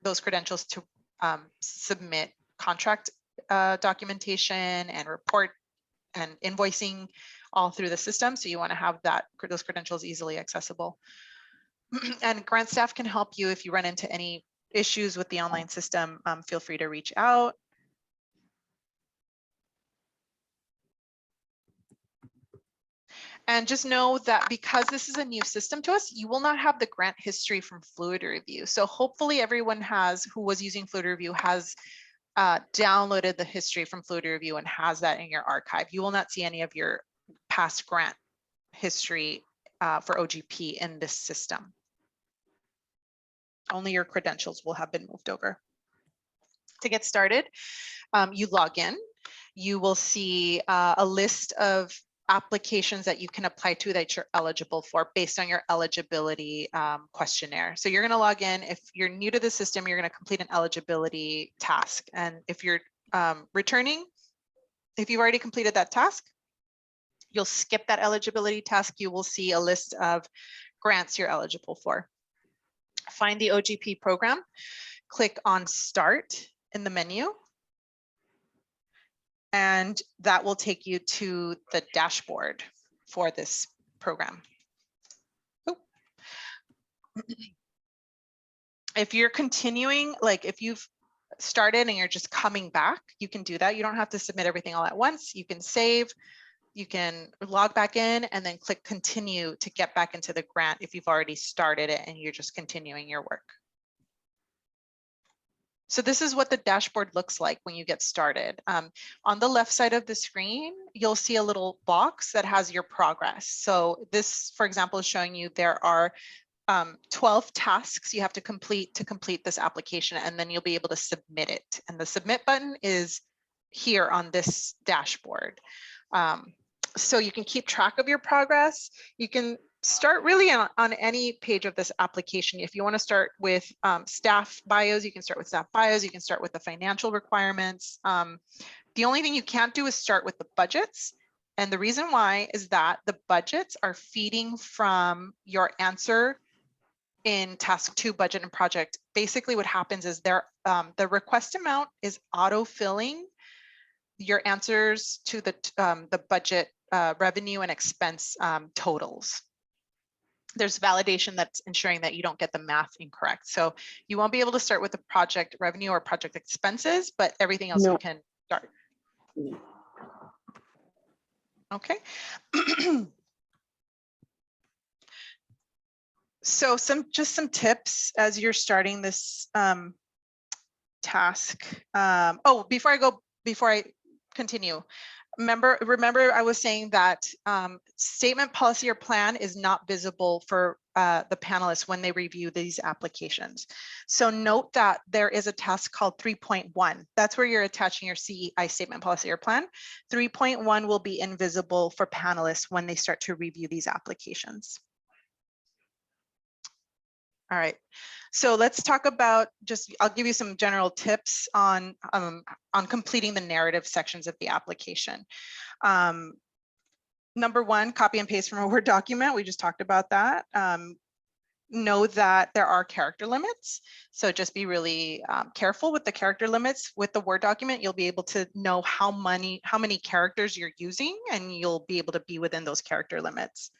those credentials to submit contract documentation and report and invoicing all through the system. So you want to have those credentials easily accessible. And grant staff can help you if you run into any issues with the online system. Feel free to reach out. And just know that because this is a new system to us, you will not have the grant history from Fluid Review. So hopefully everyone who was using Fluid Review has downloaded the history from Fluid Review and has that in your archive. You will not see any of your past grant history for OGP in this system. Only your credentials will have been moved over. To get started, you log in. You will see a list of applications that you can apply to that you're eligible for based on your eligibility questionnaire. So you're going to log in. If you're new to the system, you're going to complete an eligibility task. And if you're returning, if you've already completed that task, you'll skip that eligibility task. You will see a list of grants you're eligible for. Find the OGP program, click on Start in the menu, and that will take you to the dashboard for this program. If you're continuing, like if you've started and you're just coming back, you can do that. You don't have to submit everything all at once. You can save, you can log back in and then click continue to get back into the grant if you've already started it and you're just continuing your work. So this is what the dashboard looks like when you get started. On the left side of the screen, you'll see a little box that has your progress. So this, for example, is showing you there are 12 tasks you have to complete this application, and then you'll be able to submit it. And the submit button is here on this dashboard. So you can keep track of your progress. You can start really on any page of this application. If you want to start with staff bios, you can start with staff bios. You can start with the financial requirements. The only thing you can't do is start with the budgets. And the reason why is that the budgets are feeding from your answer in task 2, budget and project. Basically what happens is the request amount is auto-filling your answers to the budget revenue and expense totals. There's validation that's ensuring that you don't get the math incorrect. So you won't be able to start with the project revenue or project expenses, but everything else you can start. Okay. So just some tips as you're starting this task. Before I continue, remember I was saying that statement, policy, or plan is not visible for the panelists when they review these applications. So note that there is a task called 3.1. That's where you're attaching your CEI statement, policy, or plan. 3.1 will be invisible for panelists when they start to review these applications. All right, so let's talk about I'll give you some general tips on completing the narrative sections of the application. Number one, copy and paste from a Word document. We just talked about that. know that there are character limits. So just be really careful with the character limits. With the Word document, you'll be able to know how many characters you're using, and you'll be able to be within those character limits.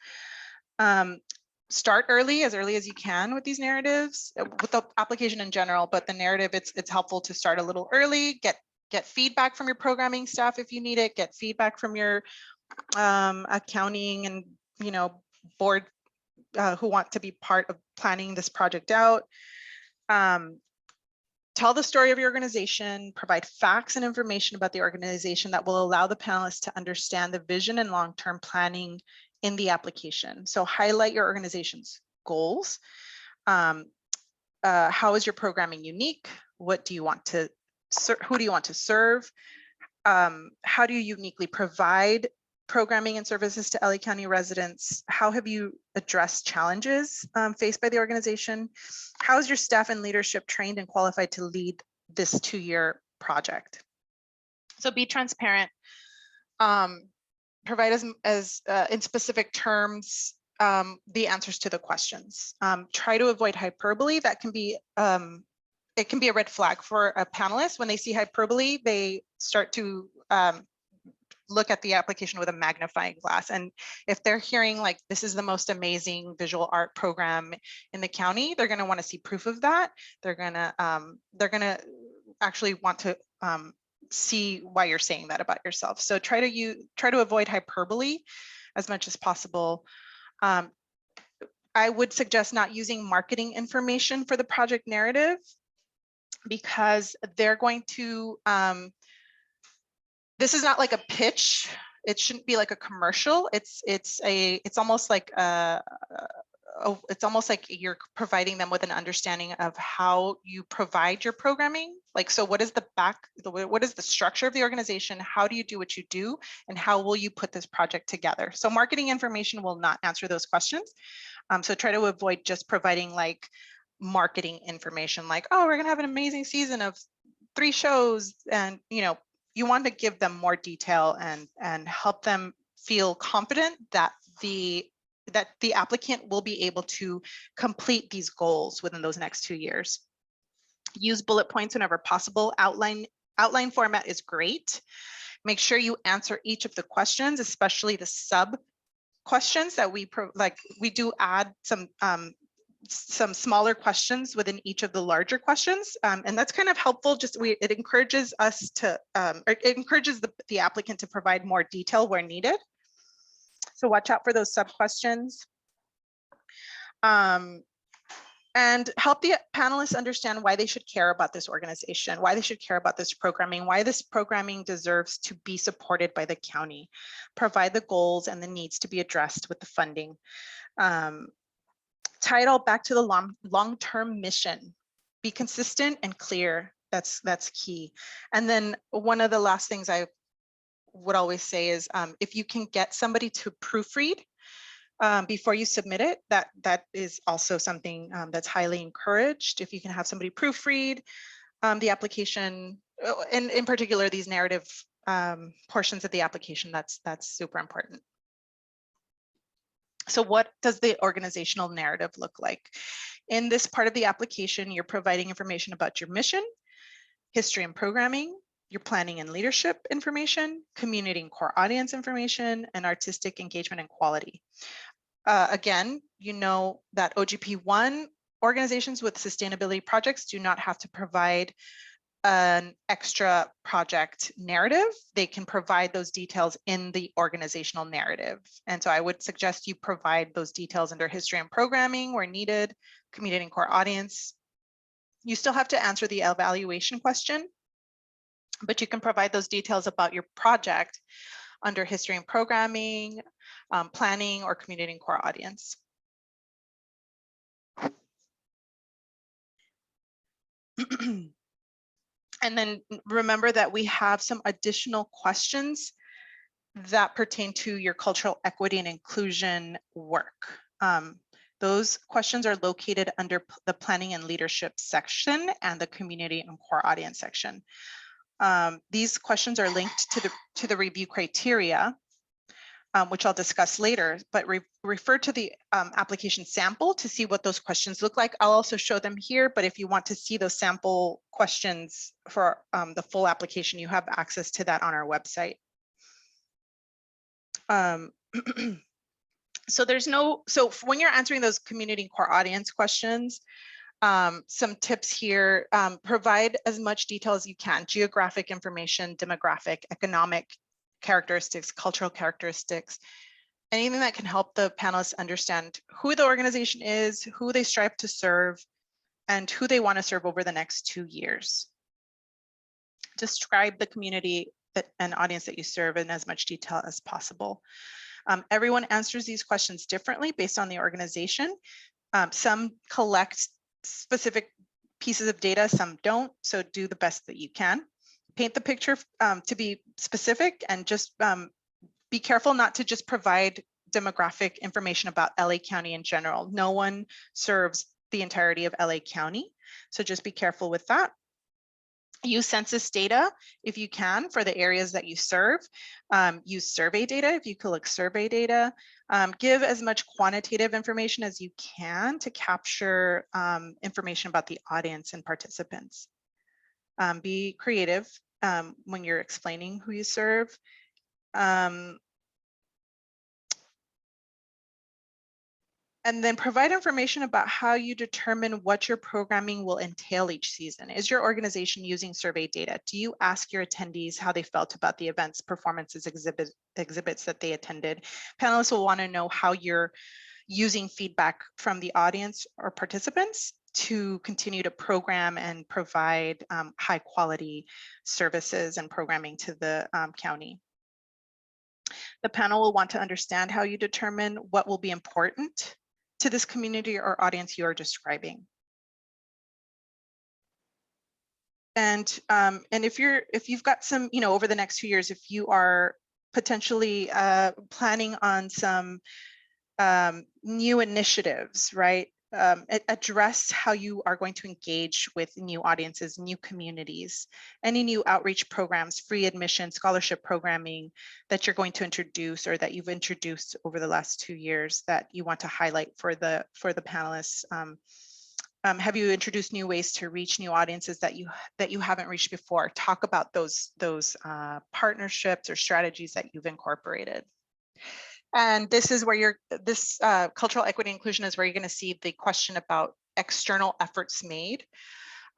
Start early as you can with these narratives, with the application in general, but the narrative, it's helpful to start a little early, get feedback from your programming staff if you need it, get feedback from your accounting and board who want to be part of planning this project out. Tell the story of your organization, provide facts and information about the organization that will allow the panelists to understand the vision and long-term planning in the application. So highlight your organization's goals. How is your programming unique? What do you want to who do you want to serve? How do you uniquely provide programming and services to LA County residents? How have you addressed challenges faced by the organization? How is your staff and leadership trained and qualified to lead this 2-year project? So be transparent. Provide as in specific terms the answers to the questions. Try to avoid hyperbole. That can be it can be a red flag for a panelist. When they see hyperbole, they start to look at the application with a magnifying glass. And if they're hearing like, this is the most amazing visual art program in the county, they're going to want to see proof of that. They're going to actually want to see why you're saying that about yourself. So try to avoid hyperbole as much as possible. I would suggest not using marketing information for the project narrative, because they're going to, this is not like a pitch. It shouldn't be like a commercial. It's almost like it's almost like you're providing them with an understanding of how you provide your programming. Like, so what is what is the structure of the organization? How do you do what you do? And how will you put this project together? So marketing information will not answer those questions. So try to avoid just providing like marketing information, like, oh, we're gonna have an amazing season of 3 shows. And you want to give them more detail and help them feel confident that the applicant will be able to complete these goals within those next 2 years. Use bullet points whenever possible. Outline format is great. Make sure you answer each of the questions, especially the sub questions that we do add some smaller questions within each of the larger questions. And that's kind of helpful. It encourages us to, it encourages the applicant to provide more detail where needed. So watch out for those sub questions. And help the panelists understand why they should care about this organization, why they should care about this programming, why this programming deserves to be supported by the county. Provide the goals and the needs to be addressed with the funding. Tie it all back to the long-term mission. Be consistent and clear. That's key. And then one of the last things I would always say is if you can get somebody to proofread before you submit it, that is also something that's highly encouraged. If you can have somebody proofread the application, and in particular these narrative portions of the application, that's super important. So what does the organizational narrative look like? In this part of the application, you're providing information about your mission, history and programming, your planning and leadership information, community and core audience information, and artistic engagement and quality. Again, you know that OGP 1 organizations with sustainability projects do not have to provide an extra project narrative. They can provide those details in the organizational narrative. And so I would suggest you provide those details under history and programming where needed, community and core audience. You still have to answer the evaluation question, but you can provide those details about your project under history and programming, planning, or community and core audience. And then remember that we have some additional questions that pertain to your cultural equity and inclusion work. Those questions are located under the planning and leadership section and the community and core audience section. These questions are linked to the review criteria. which I'll discuss later, but refer to the application sample to see what those questions look like. I'll also show them here, but if you want to see those sample questions for the full application, you have access to that on our website. So when you're answering those community and core audience questions, some tips here, provide as much detail as you can: geographic information, demographic, economic characteristics, cultural characteristics, anything that can help the panelists understand who the organization is, who they strive to serve, and who they want to serve over the next 2 years. Describe the community and audience that you serve in as much detail as possible. Everyone answers these questions differently based on the organization. Some collect specific pieces of data, some don't, so do the best that you can. Paint the picture to be specific, and just be careful not to just provide demographic information about LA County in general. No one serves the entirety of LA County, so just be careful with that. Use census data if you can for the areas that you serve. Use survey data if you collect survey data. Give as much quantitative information as you can to capture information about the audience and participants. Be creative when you're explaining who you serve. And then provide information about how you determine what your programming will entail each season. Is your organization using survey data? Do you ask your attendees how they felt about the events, performances, exhibits that they attended? Panelists will want to know how you're using feedback from the audience or participants to continue to program and provide high quality services and programming to the county. The panel will want to understand how you determine what will be important to this community or audience you are describing. And if you've got some, over the next 2 years, if you are potentially planning on some new initiatives, right? Address how you are going to engage with new audiences, new communities, any new outreach programs, free admission, scholarship programming that you're going to introduce or that you've introduced over the last 2 years that you want to highlight for the panelists. Have you introduced new ways to reach new audiences that you haven't reached before? Talk about those partnerships or strategies that you've incorporated. And this is where cultural equity inclusion is where you're going to see the question about external efforts made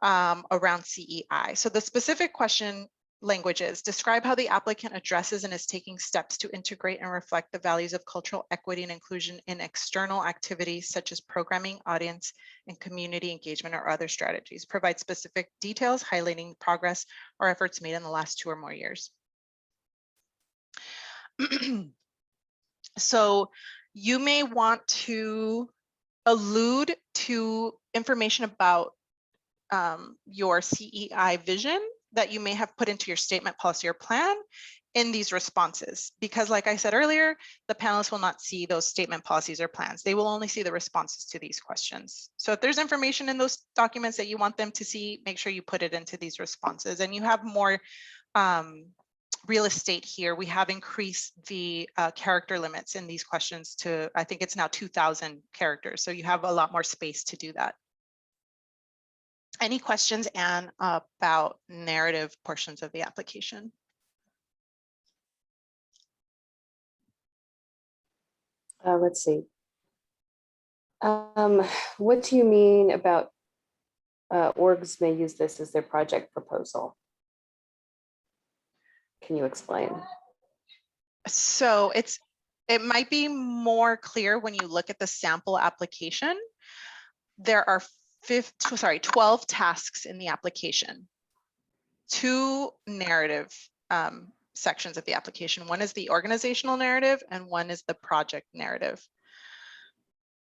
around CEI. So the specific question language is: describe how the applicant addresses and is taking steps to integrate and reflect the values of cultural equity and inclusion in external activities such as programming, audience, and community engagement or other strategies. Provide specific details highlighting progress or efforts made in the last 2 or more years. So you may want to allude to information about your CEI vision that you may have put into your statement, policy, or plan in these responses. Because like I said earlier, the panelists will not see those statement, policies, or plans. They will only see the responses to these questions. So if there's information in those documents that you want them to see, make sure you put it into these responses. And you have more real estate here. We have increased the character limits in these questions to, I think it's now 2,000 characters. So you have a lot more space to do that. Any questions, Anne, about narrative portions of the application? Let's see. What do you mean about orgs may use this as their project proposal? Can you explain? So it might be more clear when you look at the sample application. There are 12 tasks in the application, 2 narrative sections of the application. One is the organizational narrative and one is the project narrative.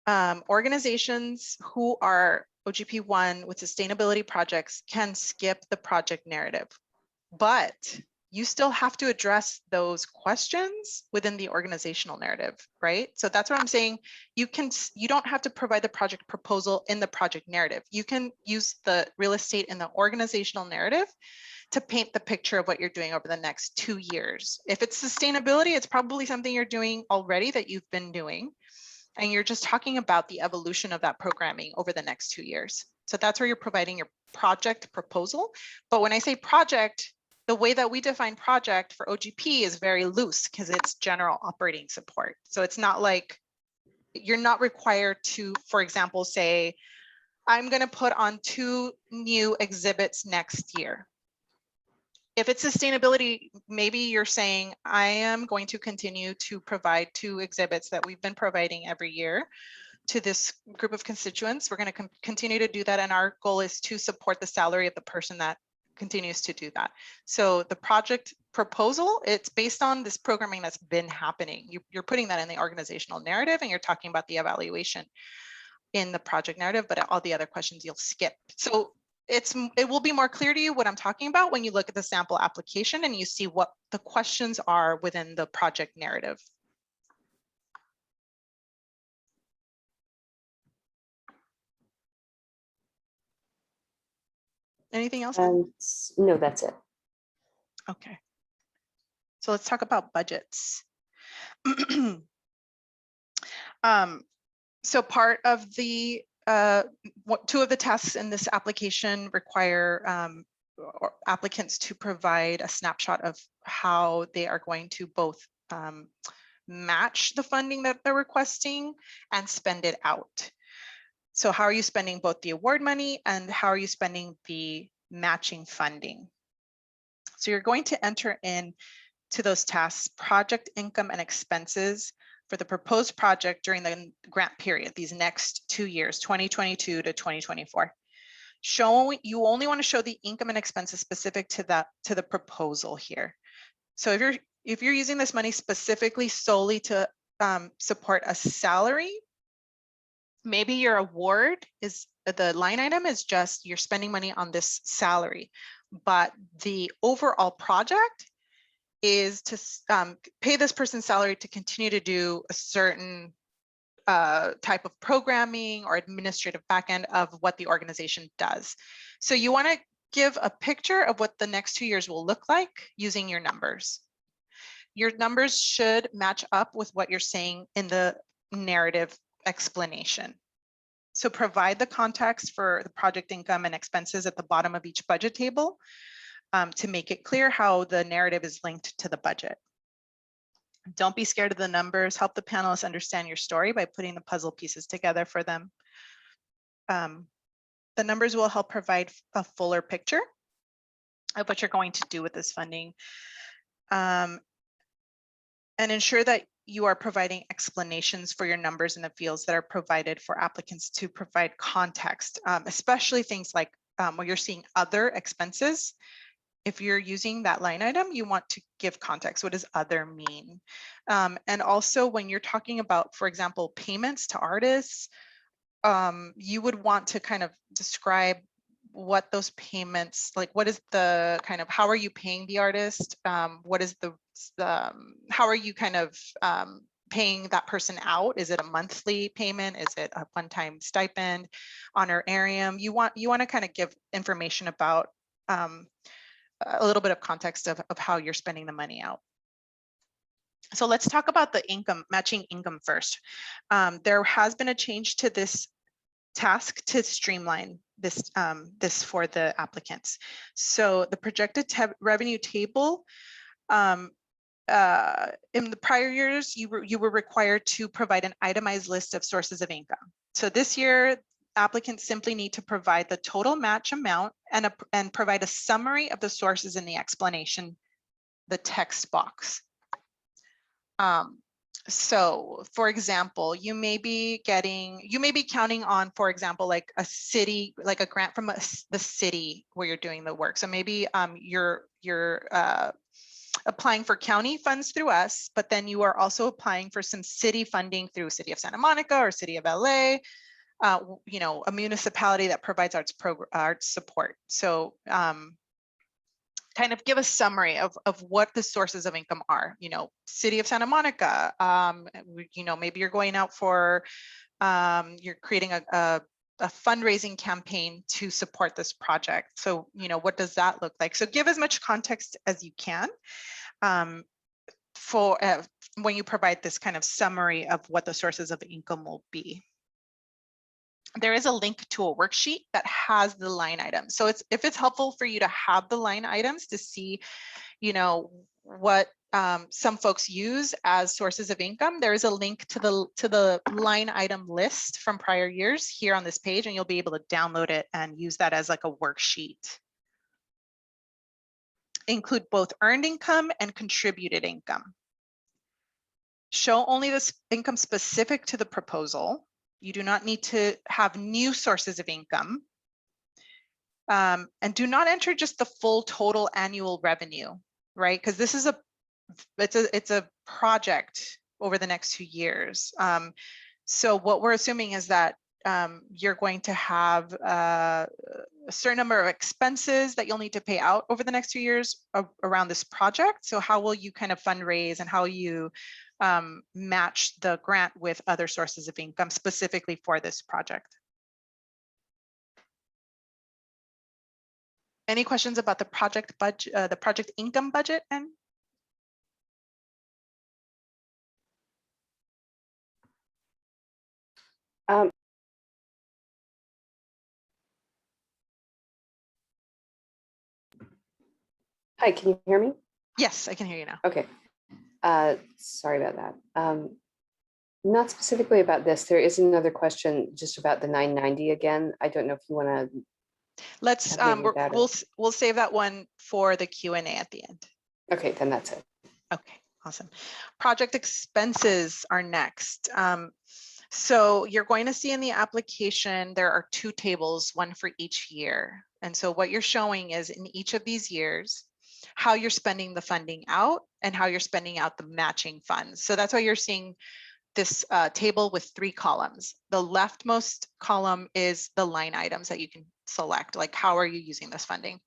Organizations who are OGP 1 with sustainability projects can skip the project narrative, but you still have to address those questions within the organizational narrative, right? So that's what I'm saying. You don't have to provide the project proposal in the project narrative. You can use the real estate in the organizational narrative to paint the picture of what you're doing over the next 2 years. If it's sustainability, it's probably something you're doing already that you've been doing. And you're just talking about the evolution of that programming over the next 2 years. So that's where you're providing your project proposal. But when I say project, the way that we define project for OGP is very loose because it's general operating support. So it's not like you're not required to, for example, say, I'm going to put on 2 new exhibits next year. If it's sustainability, maybe you're saying, I am going to continue to provide 2 exhibits that we've been providing every year to this group of constituents. We're going to continue to do that. And our goal is to support the salary of the person that continues to do that. So the project proposal, it's based on this programming that's been happening. You're putting that in the organizational narrative and you're talking about the evaluation in the project narrative, but all the other questions you'll skip. So it will be more clear to you what I'm talking about when you look at the sample application and you see what the questions are within the project narrative. Anything else? No, that's it. Okay. So let's talk about budgets. So part of the 2 of the tasks in this application require applicants to provide a snapshot of how they are going to both match the funding that they're requesting and spend it out. So how are you spending both the award money and how are you spending the matching funding? So you're going to enter in to those tasks project income and expenses for the proposed project during the grant period, these next 2 years, 2022 to 2024. You only want to show the income and expenses specific to the proposal here. So if you're using this money specifically solely to support a salary, maybe your award is the line item is just you're spending money on this salary, but the overall project is to pay this person's salary to continue to do a certain type of programming or administrative backend of what the organization does. So you want to give a picture of what the next 2 years will look like using your numbers. Your numbers should match up with what you're saying in the narrative explanation. So provide the context for the project income and expenses at the bottom of each budget table to make it clear how the narrative is linked to the budget. Don't be scared of the numbers. Help the panelists understand your story by putting the puzzle pieces together for them. The numbers will help provide a fuller picture of what you're going to do with this funding. And ensure that you are providing explanations for your numbers in the fields that are provided for applicants to provide context, especially things like when you're seeing other expenses. If you're using that line item, you want to give context. What does other mean? And also when you're talking about, for example, payments to artists, you would want to kind of describe what those payments, like what is the kind of, how are you paying the artist? What is how are you kind of paying that person out? Is it a monthly payment? Is it a one-time stipend, honorarium? You want to kind of give information about a little bit of context of how you're spending the money out. So let's talk about the income, matching income first. There has been a change to this task to streamline this, this for the applicants. So the projected revenue table, in the prior years, you were required to provide an itemized list of sources of income. So this year, applicants simply need to provide the total match amount and provide a summary of the sources in the explanation, the text box. So for example, you may be counting on, for example, like a city, like a grant from the city where you're doing the work. So maybe you're applying for county funds through us, but then you are also applying for some city funding through City of Santa Monica or City of LA, you know, a municipality that provides arts support. So kind of give a summary of what the sources of income are. You know, City of Santa Monica, you know, maybe you're going out for, you're creating a fundraising campaign to support this project. So, you know, what does that look like? So give as much context as you can for when you provide this kind of summary of what the sources of income will be. There is a link to a worksheet that has the line items. So if it's helpful for you to have the line items to see, you know, what some folks use as sources of income, there is a link to the line item list from prior years here on this page, and you'll be able to download it and use that as like a worksheet. Include both earned income and contributed income. Show only this income specific to the proposal. You do not need to have new sources of income. And do not enter just the full total annual revenue, right? Because this is it's a project over the next 2 years. So what we're assuming is that you're going to have a certain number of expenses that you'll need to pay out over the next 2 years around this project. So how will you kind of fundraise and how you match the grant with other sources of income specifically for this project? Any questions about the project budget, the project income budget? And Hi, can you hear me? yes, I can hear you now. Okay. Sorry about that. Not specifically about this. There is another question just about the 990 again. I don't know if you want to. Let's we'll save that one for the Q&A at the end. Okay, then that's it. Okay, awesome. Project expenses are next. So you're going to see in the application, there are 2 tables, one for each year. And so what you're showing is in each of these years, how you're spending the funding out and how you're spending out the matching funds. So that's why you're seeing this table with 3 columns. The leftmost column is the line items that you can select, like how are you using this funding?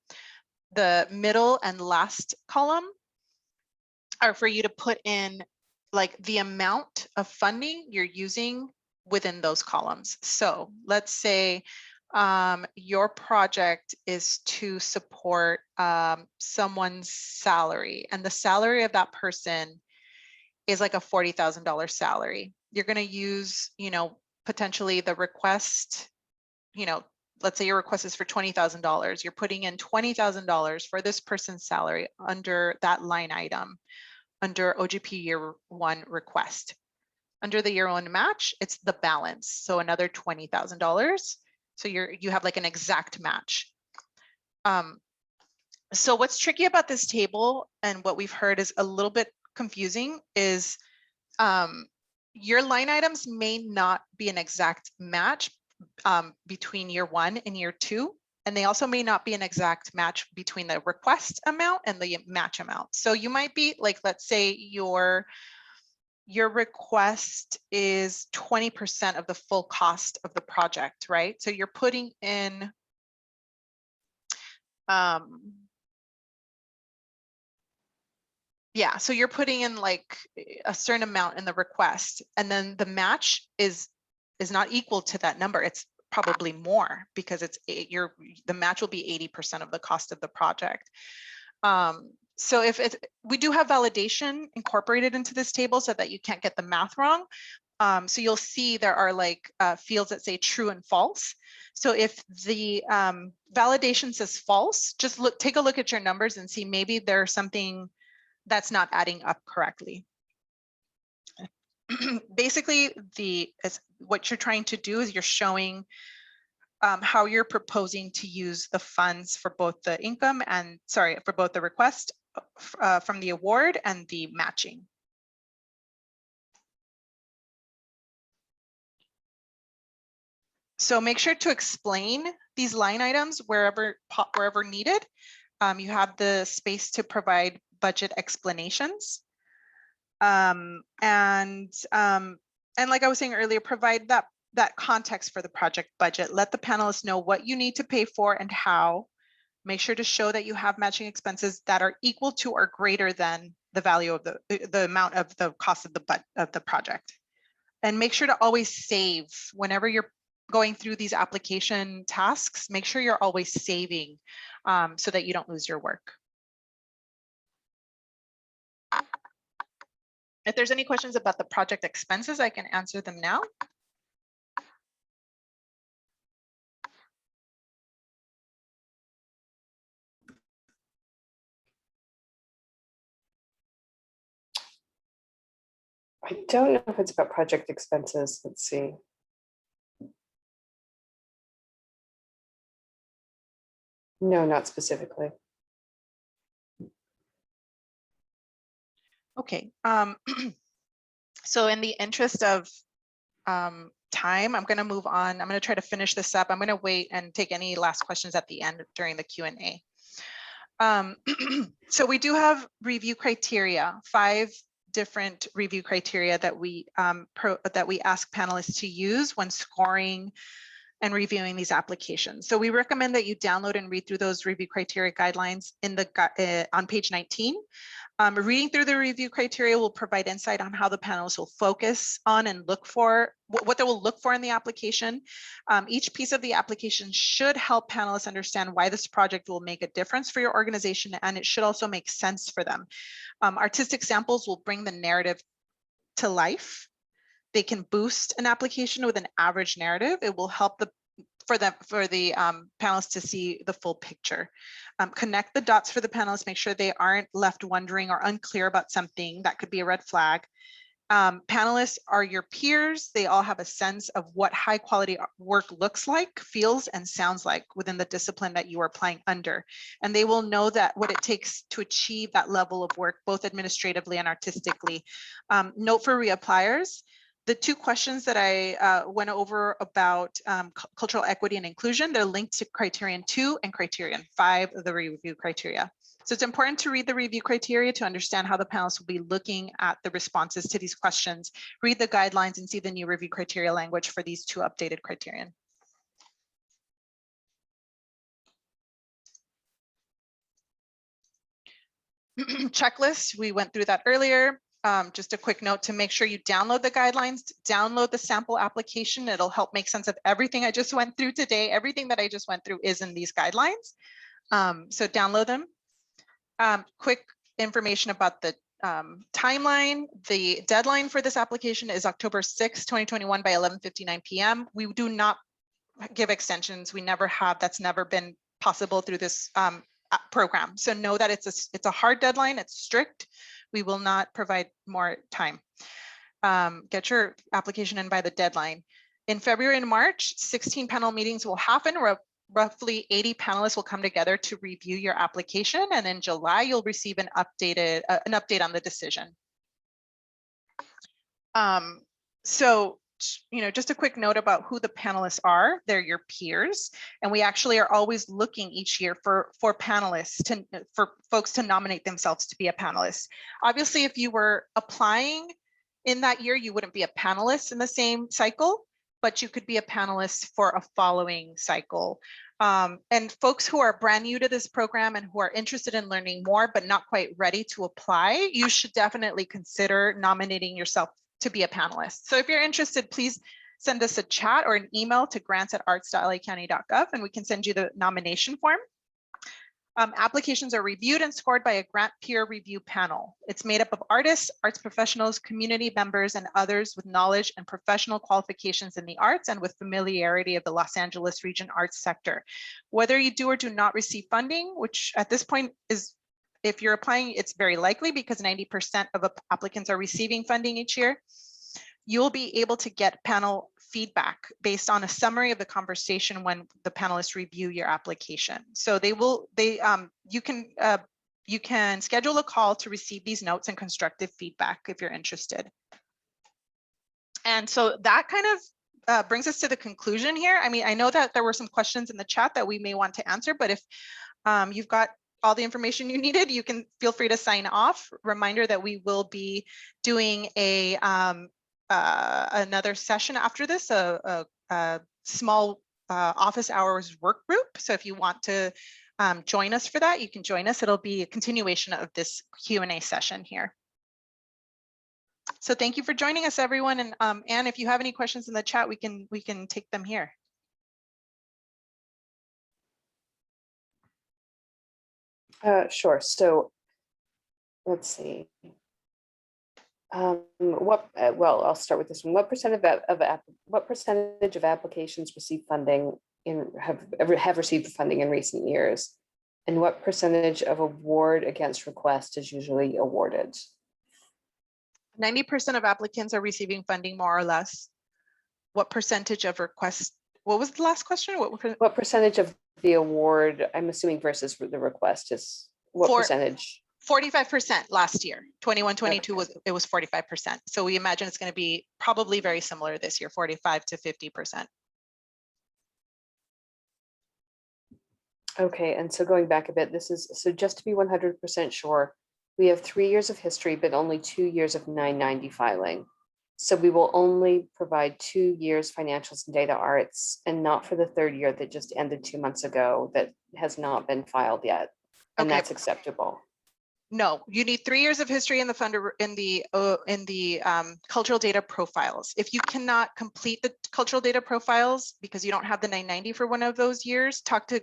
The middle and last column are for you to put in like the amount of funding you're using within those columns. So let's say your project is to support someone's salary, and the salary of that person is like a $40,000 salary. You're going to use, you know, potentially the request, you know, let's say your request is for $20,000. You're putting in $20,000 for this person's salary under that line item under OGP year 1 request. Under the year 1 match, it's the balance. So another $20,000. So you have like an exact match. So what's tricky about this table and what we've heard is a little bit confusing is your line items may not be an exact match between year 1 and year 2. And they also may not be an exact match between the request amount and the match amount. So you might be like, let's say your request is 20% of the full cost of the project, right? So you're putting in yeah, so you're putting in like a certain amount in the request, and then the match is not equal to that number. It's probably more because the match will be 80% of the cost of the project. So if we do have validation incorporated into this table so that you can't get the math wrong. So you'll see there are like fields that say true and false. So if the validation says false, just take a look at your numbers and see maybe there's something that's not adding up correctly. Basically, what you're trying to do is you're showing how you're proposing to use the funds for both the income and, sorry, for both the request from the award and the matching. So make sure to explain these line items wherever needed. You have the space to provide budget explanations. And like I was saying earlier, provide that context for the project budget. Let the panelists know what you need to pay for and how. Make sure to show that you have matching expenses that are equal to or greater than the value of the amount of the cost of the project. And make sure to always save whenever you're going through these application tasks, make sure you're always saving so that you don't lose your work. If there's any questions about the project expenses, I can answer them now. I don't know if it's about project expenses. Let's see. No, not specifically. Okay. So in the interest of time, I'm going to move on. I'm going to try to finish this up. I'm going to wait and take any last questions at the end during the Q&A. So we do have review criteria, 5 different review criteria that we ask panelists to use when scoring and reviewing these applications. So we recommend that you download and read through those review criteria guidelines in the on page 19. Reading through the review criteria will provide insight on how the panelists will focus on and look for what they will look for in the application. Each piece of the application should help panelists understand why this project will make a difference for your organization, and it should also make sense for them. Artistic samples will bring the narrative to life. They can boost an application with an average narrative. It will help for the panelists to see the full picture. Connect the dots for the panelists, make sure they aren't left wondering or unclear about something that could be a red flag. Panelists are your peers. They all have a sense of what high quality work looks like, feels, and sounds like within the discipline that you are applying under. And they will know that what it takes to achieve that level of work, both administratively and artistically. Note for reappliers, the 2 questions that I went over about cultural equity and inclusion, they're linked to criterion 2 and criterion 5 of the review criteria. So it's important to read the review criteria to understand how the panelists will be looking at the responses to these questions. Read the guidelines and see the new review criteria language for these 2 updated criterion. Checklist, we went through that earlier. Just a quick note to make sure you download the guidelines, download the sample application. It'll help make sense of everything I just went through today. Everything that I just went through is in these guidelines. So download them. Quick information about the timeline. The deadline for this application is October 6, 2021 by 11:59 p.m. We do not give extensions. We never have. That's never been possible through this program. So know that it's a hard deadline. It's strict. We will not provide more time. Get your application in by the deadline. In February and March, 16 panel meetings will happen. Roughly 80 panelists will come together to review your application. And in July, you'll receive an update on the decision. So, just a quick note about who the panelists are. They're your peers. And we actually are always looking each year for panelists, for folks to nominate themselves to be a panelist. Obviously, if you were applying in that year, you wouldn't be a panelist in the same cycle, but you could be a panelist for a following cycle. And folks who are brand new to this program and who are interested in learning more, but not quite ready to apply, you should definitely consider nominating yourself to be a panelist. So if you're interested, please send us a chat or an email to grants@arts.lacounty.gov and we can send you the nomination form. Applications are reviewed and scored by a grant peer review panel. It's made up of artists, arts professionals, community members, and others with knowledge and professional qualifications in the arts and with familiarity of the Los Angeles region arts sector. Whether you do or do not receive funding, which at this point is, if you're applying, it's very likely because 90% of applicants are receiving funding each year, you'll be able to get panel feedback based on a summary of the conversation when the panelists review your application. So you can schedule a call to receive these notes and constructive feedback if you're interested. And so that kind of brings us to the conclusion here. I mean, I know that there were some questions in the chat that we may want to answer, but if you've got all the information you needed, you can feel free to sign off. Reminder that we will be doing another session after this, a small office hours work group. So if you want to join us for that, you can join us. It'll be a continuation of this Q&A session here. So thank you for joining us, everyone. And Anne, if you have any questions in the chat, we can take them here. Sure. So let's see. Well, I'll start with this one. What percentage of applications receive funding have received funding in recent years? And what percentage of award against request is usually awarded? 90% of applicants are receiving funding more or less. What percentage of requests? What was the last question? What percentage of the award, I'm assuming versus the request, is what percentage? 45% last year. 21-22 Okay. it was 45%. So we imagine it's going to be probably very similar this year, 45 to 50%. Okay, and so going back a bit, so just to be 100% sure, we have 3 years of history, but only 2 years of 990 filing. So we will only provide 2 years financials and data arts, and not for the 3rd year that just ended 2 months ago that has not been filed yet. And Okay. that's acceptable. No, you need 3 years of history in the cultural data profiles. If you cannot complete the cultural data profiles because you don't have the 990 for one of those years, talk to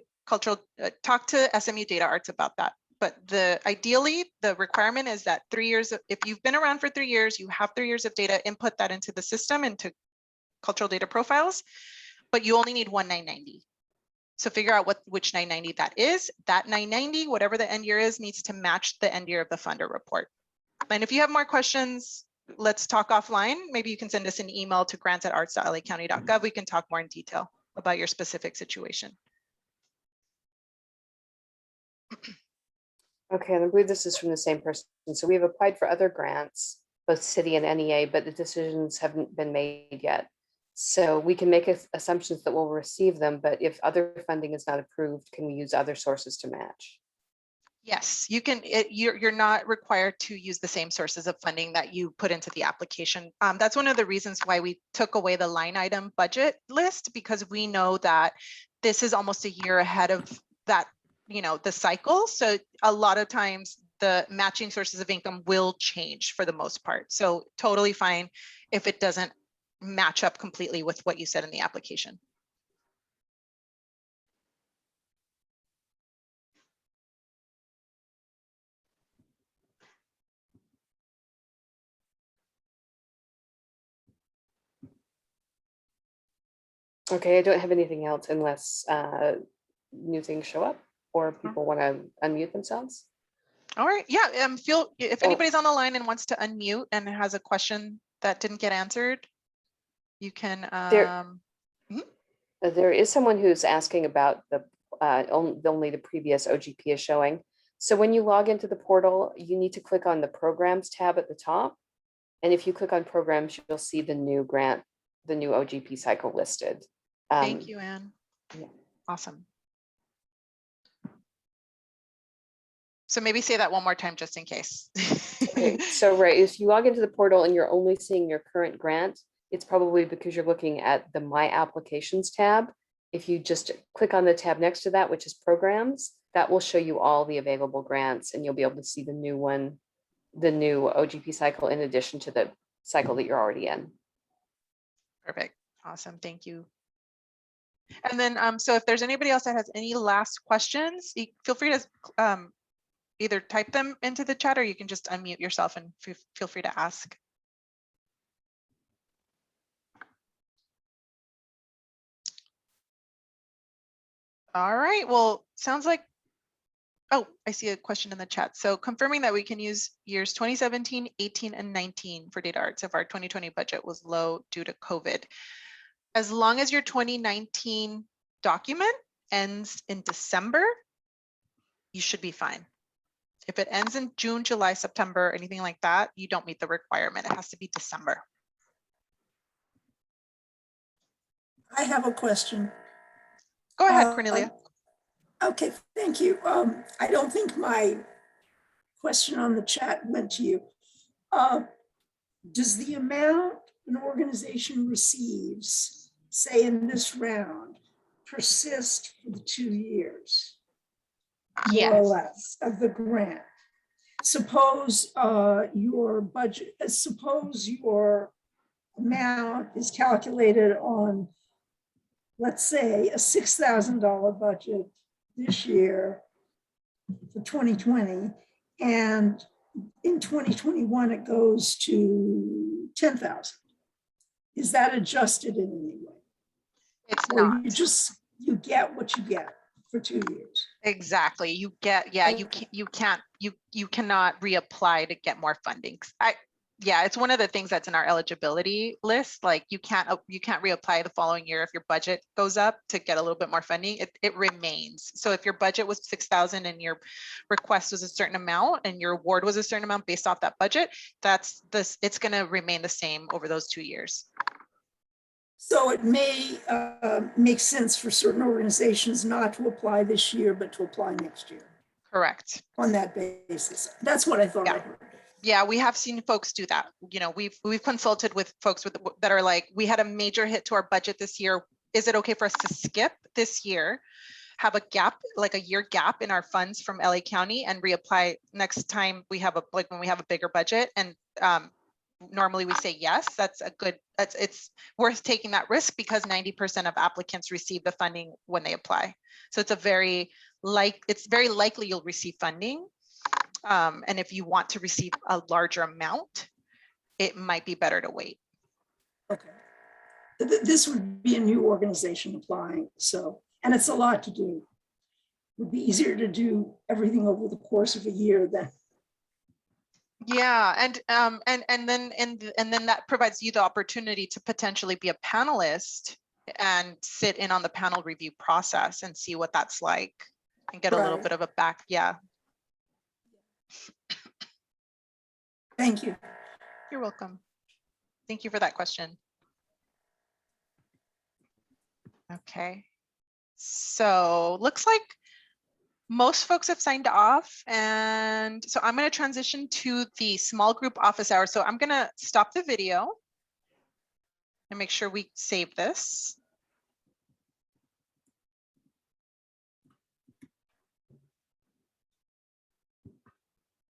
SMU Data Arts about that. But ideally, the requirement is that 3 years, if you've been around for 3 years, you have 3 years of data, input that into the system, into cultural data profiles, but you only need one 990. So figure out which 990 that is. That 990, whatever the end year is, needs to match the end year of the funder report. And if you have more questions, let's talk offline. Maybe you can send us an email to grants@arts.lacounty.gov. We can talk more in detail about your specific situation. Okay, and I believe this is from the same person. So we have applied for other grants, both city and NEA, but the decisions haven't been made yet. So we can make assumptions that we'll receive them, but if other funding is not approved, can we use other sources to match? Yes, you can. You're not required to use the same sources of funding that you put into the application. That's one of the reasons why we took away the line item budget list, because we know that this is almost a year ahead of that, the cycle. So a lot of times the matching sources of income will change for the most part. So totally fine if it doesn't match up completely with what you said in the application. Okay, I don't have anything else unless new things show up or people want to unmute themselves. All right. Yeah. If anybody's on the line and wants to unmute and has a question that didn't get answered, you can. There is someone who's asking about only the previous OGP is showing. So when you log into the portal, you need to click on the programs tab at the top. And if you click on programs, you'll see the new grant, the new OGP cycle listed. Thank you, Anne. Yeah. Awesome. So maybe say that one more time just in case. Okay, so right, if you log into the portal and you're only seeing your current grant, it's probably because you're looking at the My Applications tab. If you just click on the tab next to that, which is Programs, that will show you all the available grants, and you'll be able to see the new one, the new OGP cycle, in addition to the cycle that you're already in. Perfect. Awesome. Thank you. And then, so if there's anybody else that has any last questions, feel free to either type them into the chat, or you can just unmute yourself and feel free to ask. All right, well, sounds like, oh, I see a question in the chat. So confirming that we can use years 2017, 18, and 19 for data arts if our 2020 budget was low due to COVID. As long as your 2019 document ends in December, you should be fine. If it ends in June, July, September, anything like that, you don't meet the requirement. It has to be December. I have a question. Go ahead, Cornelia. Okay, thank you. I don't think my question on the chat went to you. Does the amount an organization receives, say in this round, persist for the 2 years? More or less of the grant. Suppose your budget, suppose your amount is calculated on, let's say, a $6,000 budget this year, for 2020. And in 2021, it goes to 10,000. Is that adjusted in any way? It's Or not. you get what you get for 2 years? Exactly. You get, yeah, you can't, you cannot reapply to get more funding. Yeah, it's one of the things that's in our eligibility list. Like you can't reapply the following year if your budget goes up to get a little bit more funding. It remains. So if your budget was 6,000 and your request was a certain amount and your award was a certain amount based off that budget, it's going to remain the same over those 2 years. So it may make sense for certain organizations not to apply this year, but to apply next year Correct. on that basis. That's what I thought I Yeah. heard. Yeah, we have seen folks do that. You know, we've consulted with folks that are like, we had a major hit to our budget this year. Is it okay for us to skip this year, have a gap, like a year gap in our funds from LA County and reapply next time we have when we have a bigger budget? And normally we say yes, that's a good, it's worth taking that risk because 90% of applicants receive the funding when they apply. So it's very likely you'll receive funding. And if you want to receive a larger amount, it might be better to wait. Okay. This would be a new organization applying, so, and it's a lot to do. It would be easier to do everything over the course of a year than. Yeah, and then that provides you the opportunity to potentially be a panelist and sit in on the panel review process and see what that's like and get a little Right. bit of a back. Yeah. Thank you. You're welcome. Thank you for that question. Okay. So looks like most folks have signed off, and so I'm going to transition to the small group office hours. So I'm going to stop the video and make sure we save this.